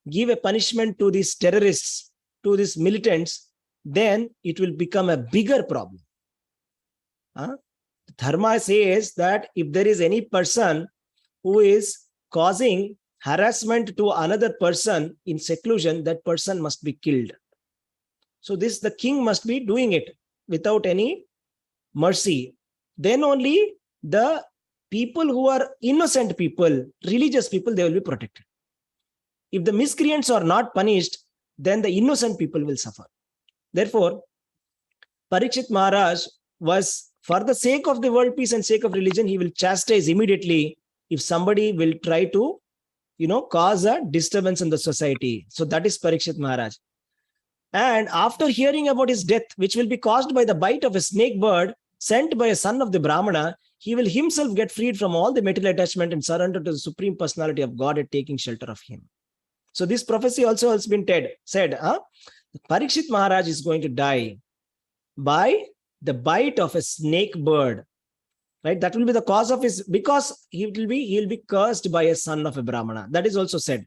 give a punishment to these terrorists, to these militants, then it will become a bigger problem. Dharma says that if there is any person who is causing harassment to another person in seclusion, that person must be killed. So the king must be doing it without any mercy. Then only the people who are innocent people, religious people, they will be protected. If the miscreants are not punished, then the innocent people will suffer. Therefore, Parīkṣit Maharaj was, for the sake of the world peace and sake of religion, he will chastise immediately if somebody will try to, cause a disturbance in the society. So that is Parīkṣit Maharaj. And after hearing about his death, which will be caused by the bite of a snake bird sent by a son of the Brahmana, he will himself get freed from all the material attachment and surrender to the Supreme Personality of Godhead, taking shelter of him. So this prophecy also has been said, Parīkṣit Maharaj is going to die by the bite of a snake bird. Right? That will be the cause of his, because he will be cursed by a son of a Brahmana. That is also said.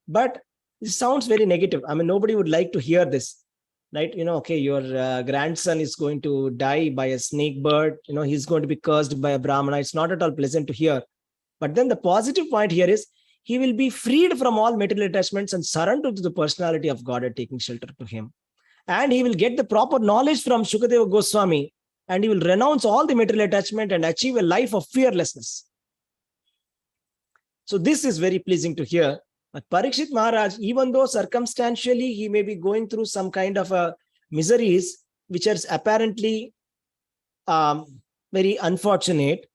But it sounds very negative. I mean, nobody would like to hear this. Right? Okay, your grandson is going to die by a snake bird. He's going to be cursed by a Brahmana. It's not at all pleasant to hear. But then the positive point here is, he will be freed from all material attachments and surrender to the personality of Godhead, taking shelter to him. And he will get the proper knowledge from Shukadeva Goswami, and he will renounce all the material attachment and achieve a life of fearlessness. So this is very pleasing to hear. But Parīkṣit Maharaj, even though circumstantially he may be going through some kind of miseries, which are apparently very unfortunate,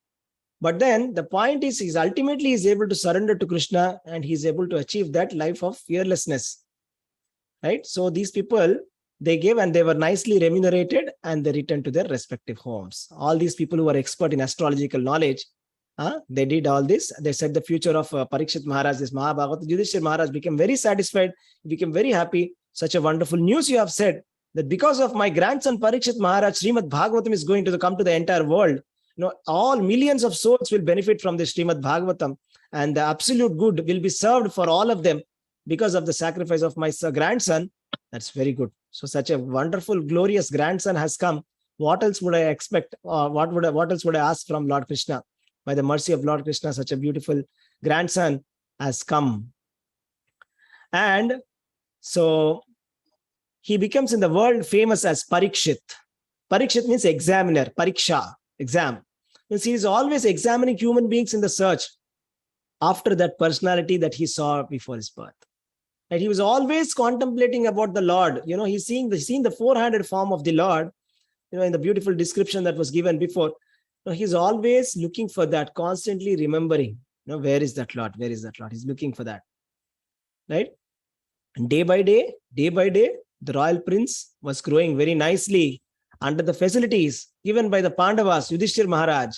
but then the point is, he's ultimately is able to surrender to Krishna, and he's able to achieve that life of fearlessness. Right? So these people, they gave and they were nicely remunerated, and they returned to their respective homes. All these people who were expert in astrological knowledge, they did all this. They said the future of Parīkṣit Maharaj, this Mahabhagavata. Yudhishthira Maharaj became very satisfied, became very happy. Such a wonderful news you have said, that because of my grandson Parīkṣit Maharaj, Srimad Bhagavatam is going to come to the entire world. All millions of souls will benefit from this Srimad Bhagavatam, and the absolute good will be served for all of them because of the sacrifice of my grandson. That's very good. So such a wonderful, glorious grandson has come. What else would I expect? What else would I ask from Lord Krishna? By the mercy of Lord Krishna, such a beautiful grandson has come. And so he becomes in the world famous as Parīkṣit. Parīkṣit means examiner, Pariksha, exam. Means he is always examining human beings in the search after that personality that he saw before his birth. And he was always contemplating about the Lord. He's seeing the four-handed form of the Lord, in the beautiful description that was given before. He's always looking for that, constantly remembering, where is that Lord? Where is that Lord? He's looking for that, right? And day by day, the royal prince was growing very nicely under the facilities given by the Pandavas, Yudhishthir Maharaj,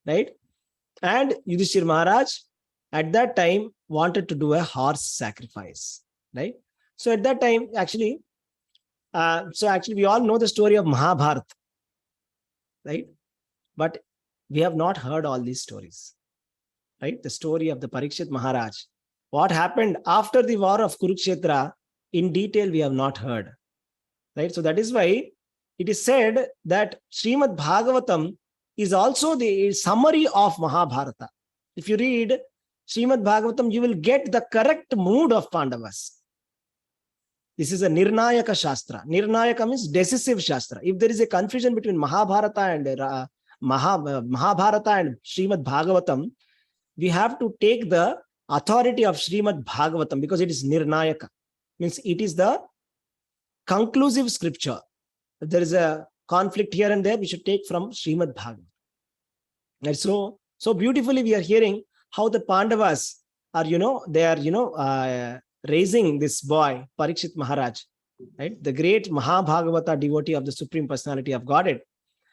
right? And Yudhishthir Maharaj at that time wanted to do a horse sacrifice, right? So at that time, actually, we all know the story of Mahabharata, right? But we have not heard all these stories, right? The story of the Parīkṣit Maharaj. What happened after the war of Kurukshetra, in detail, we have not heard, right? So that is why it is said that Srimad Bhagavatam is also the summary of Mahabharata. If you read Srimad Bhagavatam, you will get the correct mood of Pandavas. This is a Nirnayaka Shastra. Nirnayaka means decisive Shastra. If there is a confusion between Mahabharata and Srimad Bhagavatam, we have to take the authority of Srimad Bhagavatam because it is Nirnayaka. Means it is the conclusive scripture. If there is a conflict here and there, we should take from Srimad Bhagavatam. And so beautifully we are hearing how the Pandavas are, they are, raising this boy, Parīkṣit Maharaj, right? The great Mahabhagavata devotee of the Supreme Personality of Godhead.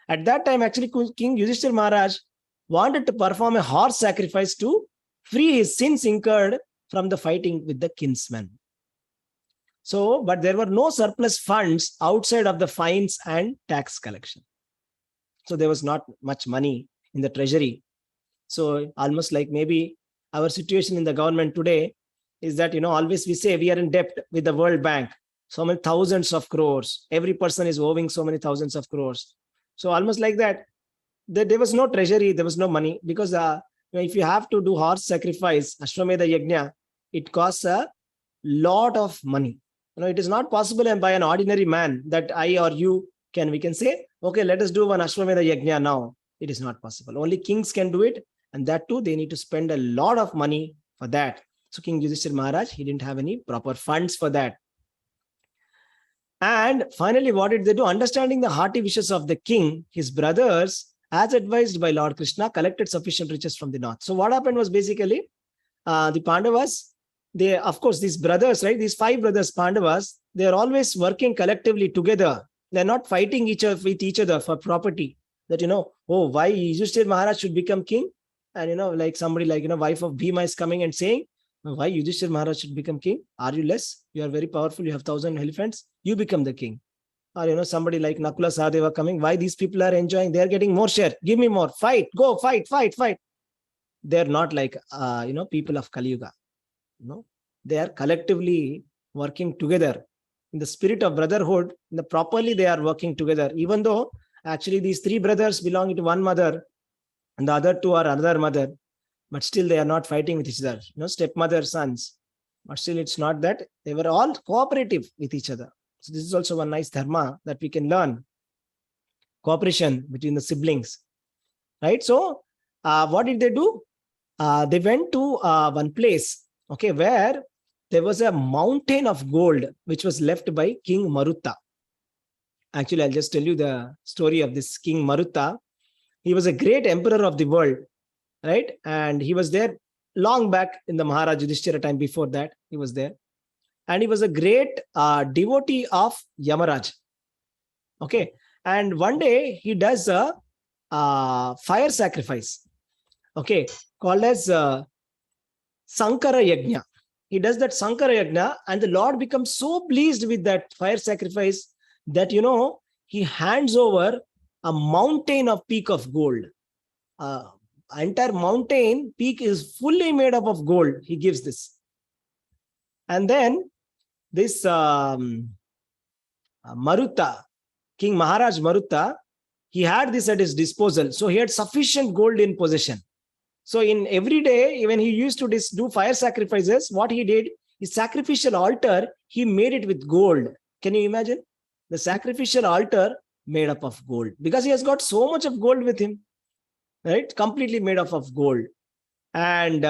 At that time, actually, King Yudhishthir Maharaj wanted to perform a horse sacrifice to free his sins incurred from the fighting with the kinsmen. So, but there were no surplus funds outside of the fines and tax collection. So there was not much money in the treasury. So almost like maybe our situation in the government today is that, always we say we are in debt with the World Bank, so many thousands of crores. Every person is owing so many thousands of crores. So almost like that, there was no treasury, there was no money, because if you have to do horse sacrifice, Ashwamedha Yajna, it costs a lot of money. It is not possible by an ordinary man that I or you we can say, okay, let us do one Ashwamedha Yajna now. It is not possible. Only kings can do it. And that too, they need to spend a lot of money for that. So King Yudhishthir Maharaj, he didn't have any proper funds for that. And finally, what did they do? Understanding the hearty wishes of the king, his brothers, as advised by Lord Krishna, collected sufficient riches from the north. So what happened was basically, the Pandavas, of course, these brothers, right? These 5 brothers, Pandavas, they are always working collectively together. They're not fighting with each other for property. That, why Yudhishthir Maharaj should become king? And, like somebody like, wife of Bhima is coming and saying, why Yudhishthir Maharaj should become king? Are you less? You are very powerful. You have 1,000 elephants. You become the king. Or, somebody like Nakula Sahadeva coming. Why these people are enjoying? They are getting more share. Give me more. Fight. Go. Fight. They're not like, people of Kali Yuga. They are collectively working together in the spirit of brotherhood. Properly, they are working together. Even though actually these 3 brothers belong to one mother and the other 2 are another mother. But still they are not fighting with each other, stepmother, sons. But still it's not that. They were all cooperative with each other. So this is also one nice dharma that we can learn. Cooperation between the siblings, right? So what did they do? They went to one place, okay, where there was a mountain of gold, which was left by King Marutta. Actually, I'll just tell you the story of this King Marutta. He was a great emperor of the world. Right? And he was there long back in the Maharaj Yudhishthira time. Before that, he was there. And he was a great devotee of Yamaraj. Okay. And one day he does a fire sacrifice. Okay. Called as Sankara Yajna. He does that Sankara Yajna, and the Lord becomes so pleased with that fire sacrifice that, he hands over a mountain of peak of gold. Entire mountain peak is fully made up of gold. He gives this. And then this Marutta, King Maharaj Marutta, he had this at his disposal. So he had sufficient gold in possession. So in every day, when he used to do fire sacrifices, what he did, his sacrificial altar, he made it with gold. Can you imagine? The sacrificial altar made up of gold, because he has got so much of gold with him. Right? Completely made up of gold. And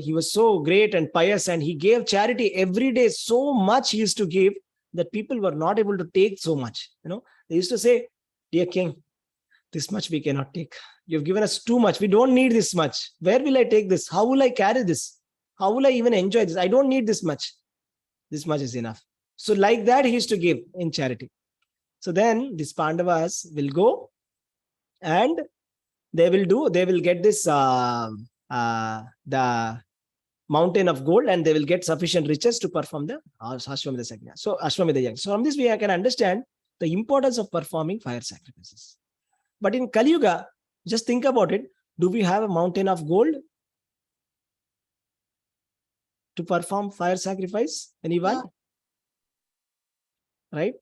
he was so great and pious, and he gave charity every day. So much he used to give that people were not able to take so much. They used to say, dear king, This much we cannot take. You've given us too much. We don't need this much. Where will I take this? How will I carry this? How will I even enjoy this? I don't need this much. This much is enough. So like that, he used to give in charity. So then these Pandavas will go and they will get this, the mountain of gold, and they will get sufficient riches to perform the Ashwamedha Yajna. So Ashwamedha Yajna. So from this way I can understand the importance of performing fire sacrifices. But in Kali Yuga, just think about it. Do we have a mountain of gold to perform fire sacrifice? Anyone? No. Right?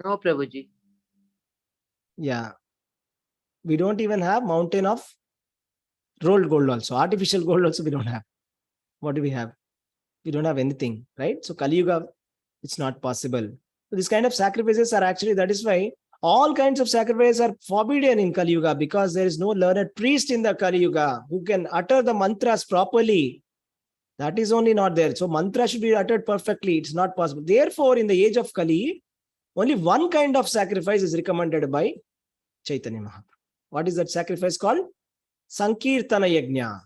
No, Prabhuji. Yeah. We don't even have mountain of rolled gold also. Artificial gold also we don't have. What do we have? We don't have anything, right? So Kali Yuga, it's not possible. So these kind of sacrifices are actually, that is why all kinds of sacrifices are forbidden in Kali Yuga, because there is no learned priest in the Kali Yuga who can utter the mantras properly. That is only not there. So mantra should be uttered perfectly. It's not possible. Therefore, in the age of Kali, only one kind of sacrifice is recommended by Chaitanya Mahaprabhu. What is that sacrifice called? Sankirtana Yajna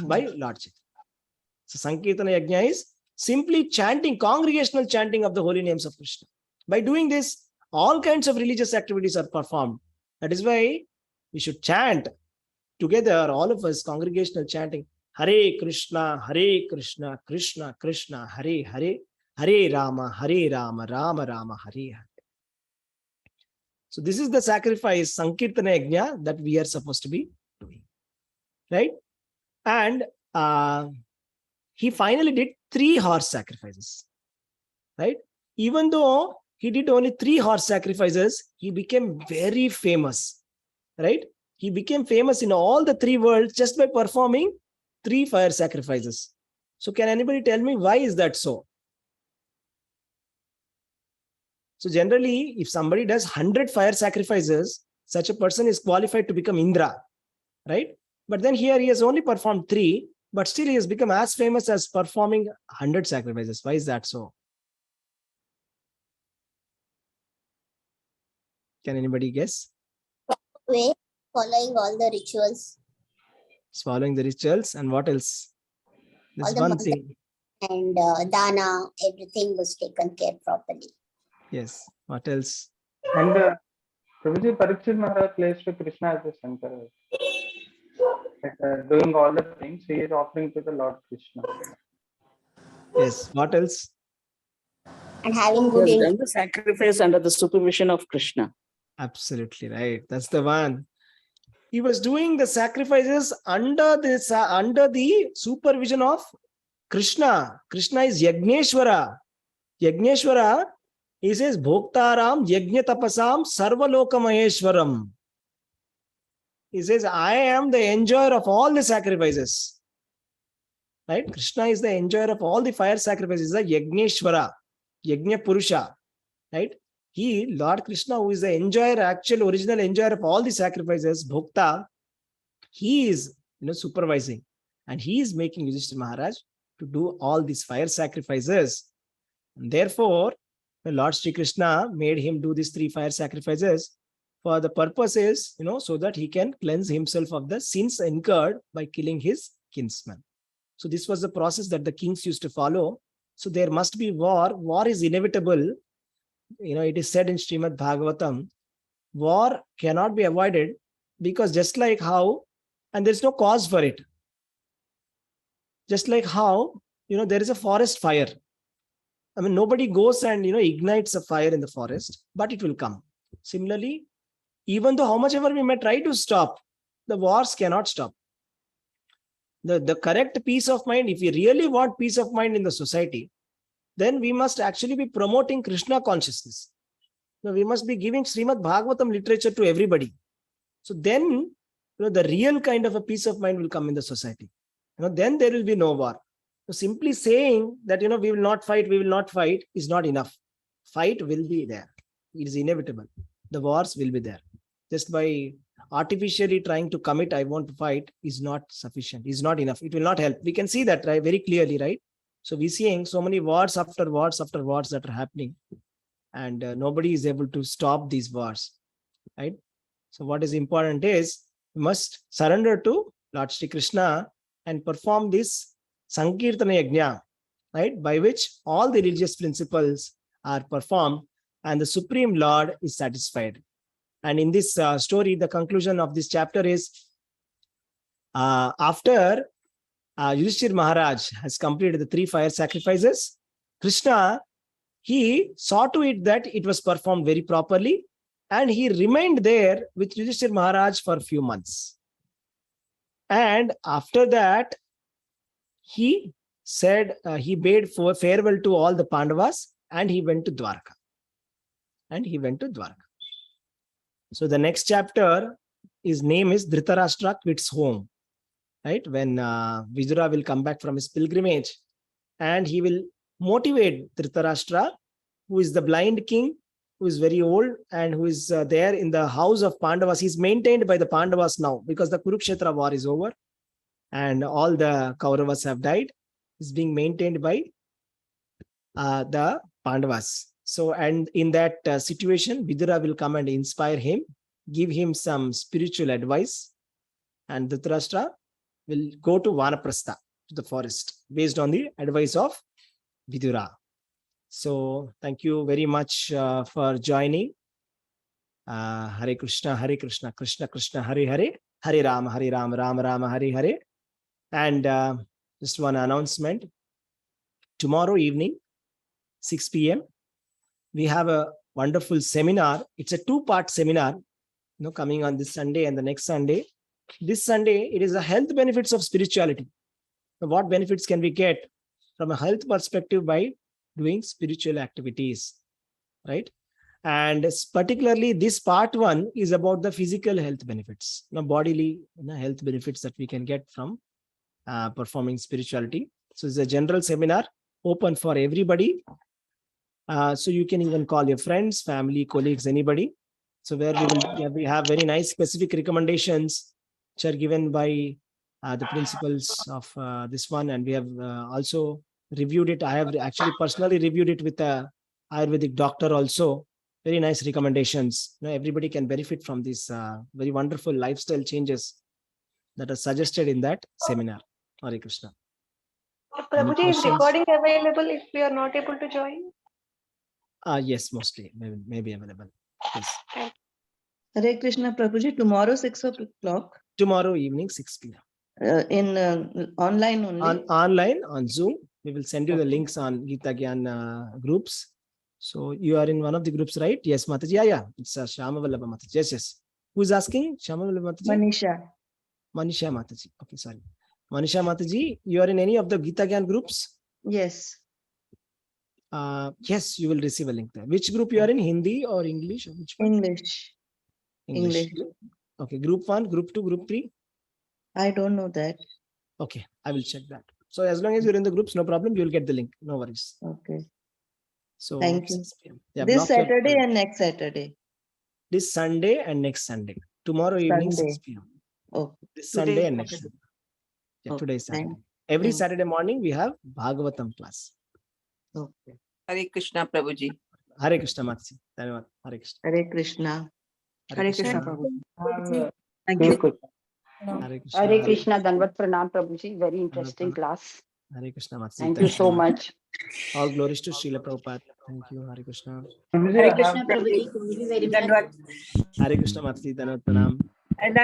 by Lord Chaitanya. So Sankirtana Yajna is simply chanting, congregational chanting of the holy names of Krishna. By doing this, all kinds of religious activities are performed. That is why we should chant together, all of us, congregational chanting. Hare Krishna, Krishna Krishna, Hare Hare, Hare Rama, Rama Rama, Hare Hare. So this is the sacrifice, Sankirtana Yajna, that we are supposed to be doing. Right? And he finally did 3 horse sacrifices. Right? Even though he did only 3 horse sacrifices, he became very famous. Right? He became famous in all the 3 worlds just by performing 3 fire sacrifices. So can anybody tell me why is that so? So generally, if somebody does 100 fire sacrifices, such a person is qualified to become Indra, right? But then here he has only performed 3, but still he has become as famous as performing 100 sacrifices. Why is that so? Can anybody guess? Way, following all the rituals. It's following the rituals, and what else? There's All the one mantras. thing. And dana, everything was taken care properly. Yes. What else? And Prabhuji, Parīkṣit Maharaj placed Krishna as the center. Doing all the things, he is offering to the Lord Krishna. Yes. What else? And having He good has done the sacrifice under the supervision of Krishna. Absolutely right. That's the one. He was doing the sacrifices under the supervision of Krishna. Krishna is Yagneshwara. Yagneshwara, he says, Bhoktaram Yajna Tapasam Sarvaloka Maheshwaram. He says, I am the enjoyer of all the sacrifices. Right? Krishna is the enjoyer of all the fire sacrifices, the Yagneshwara, Yajna Purusha. Right? He, Lord Krishna, who is the enjoyer, actual original enjoyer of all the sacrifices, Bhokta, he is supervising, and he is making Yudhishthira Maharaj to do all these fire sacrifices. And therefore, the Lord Sri Krishna made him do these 3 fire sacrifices for the purposes, so that he can cleanse himself of the sins incurred by killing his kinsman. So this was the process that the kings used to follow. So there must be war. War is inevitable. It is said in Srimad Bhagavatam, war cannot be avoided, because just like how, and there's no cause for it. Just like how, there is a forest fire. I mean, nobody goes and, ignites a fire in the forest, but it will come. Similarly, even though how much ever we may try to stop, the wars cannot stop. The correct peace of mind, if we really want peace of mind in the society, then we must actually be promoting Krishna consciousness. We must be giving Srimad Bhagavatam literature to everybody. So then, the real kind of a peace of mind will come in the society. Then there will be no war. So simply saying that, we will not fight is not enough. Fight will be there. It is inevitable. The wars will be there. Just by artificially trying to commit, I want to fight, is not sufficient, is not enough. It will not help. We can see that, right, very clearly, right? So we're seeing so many wars after wars after wars that are happening, and nobody is able to stop these wars, right? So what is important is we must surrender to Lord Shri Krishna and perform this Sankirtana Yajna, right? By which all the religious principles are performed and the Supreme Lord is satisfied. And in this story, the conclusion of this chapter is after Yudhishthir Maharaj has completed the 3 fire sacrifices, Krishna, he saw to it that it was performed very properly, and he remained there with Yudhishthir Maharaj for a few months. And after that, he said, he bade farewell to all the Pandavas, and he went to Dwarka. So the next chapter, his name is Dhritarashtra Quits Home. Right? When Vidura will come back from his pilgrimage, and he will motivate Dhritarashtra, who is the blind king, who is very old and who is there in the house of Pandavas. He's maintained by the Pandavas now because the Kurukshetra war is over and all the Kauravas have died. He's being maintained by the Pandavas. So, and in that situation, Vidura will come and inspire him, give him some spiritual advice, and Dhritarashtra will go to Vanaprastha, to the forest, based on the advice of Vidura. So thank you very much for joining. Hare Krishna, Krishna Krishna, Hare Hare, Hare Rama, Rama Rama, Hare Hare. And just one announcement. Tomorrow evening, 6 p.m., we have a wonderful seminar. It's a 2-part seminar, coming on this Sunday and the next Sunday. This Sunday, it is the health benefits of spirituality. So what benefits can we get from a health perspective by doing spiritual activities, right? And particularly this part 1 is about the physical health benefits, bodily health benefits that we can get from performing spirituality. So it's a general seminar open for everybody. So you can even call your friends, family, colleagues, anybody. So where we have very nice specific recommendations which are given by the principles of this one, and we have also reviewed it. I have actually personally reviewed it with a Ayurvedic doctor also. Very nice recommendations. Everybody can benefit from these very wonderful lifestyle changes that are suggested in that seminar. Hare Krishna. Prabhuji, is recording available if we are not able to join? Yes, mostly may be available. Yes. Hare Krishna, Prabhuji, tomorrow 6 o'clock. Tomorrow evening, 6 p.m. In online only? Online, on Zoom. We will send you the links on Gita Gyan groups. So you are in one of the groups, right? Yes, Mataji. Yeah. It's Shyama Vallabha Mataji. Yes. Who is asking? Shyama Vallabha Mataji? Manisha Mataji. Okay, sorry. Manisha Mataji, you are in any of the Gita Gyan groups? Yes. Yes, you will receive a link there. Which group you are in? Hindi or English? Or which one? English. Okay. Group 1, group 2, group 3? I don't know that. Okay. I will check that. So as long as you're in the groups, no problem. You will get the link. No worries. Okay. So thank you. Yeah, this Saturday and next Saturday. This Sunday and next Sunday. Tomorrow evening, 6 p.m. Okay. This Sunday and next Sunday. Yeah, today is Saturday. Every Saturday morning, we have Bhagavatam class. Okay. Hare Krishna, Prabhuji. Hare Krishna, Matsi. Hare Krishna. Hare Krishna. Hare Krishna, Prabhu. Thank you. Hare Krishna, Danvat Pranam, Prabhuji. Very interesting class. Hare Krishna, Matsi. Thank you so much. All glories to Srila Prabhupada. Thank you, Hare Krishna. Hare Krishna, Prabhuji. Thank you very much. Hare Krishna, Matsi. Danvat Pranam. And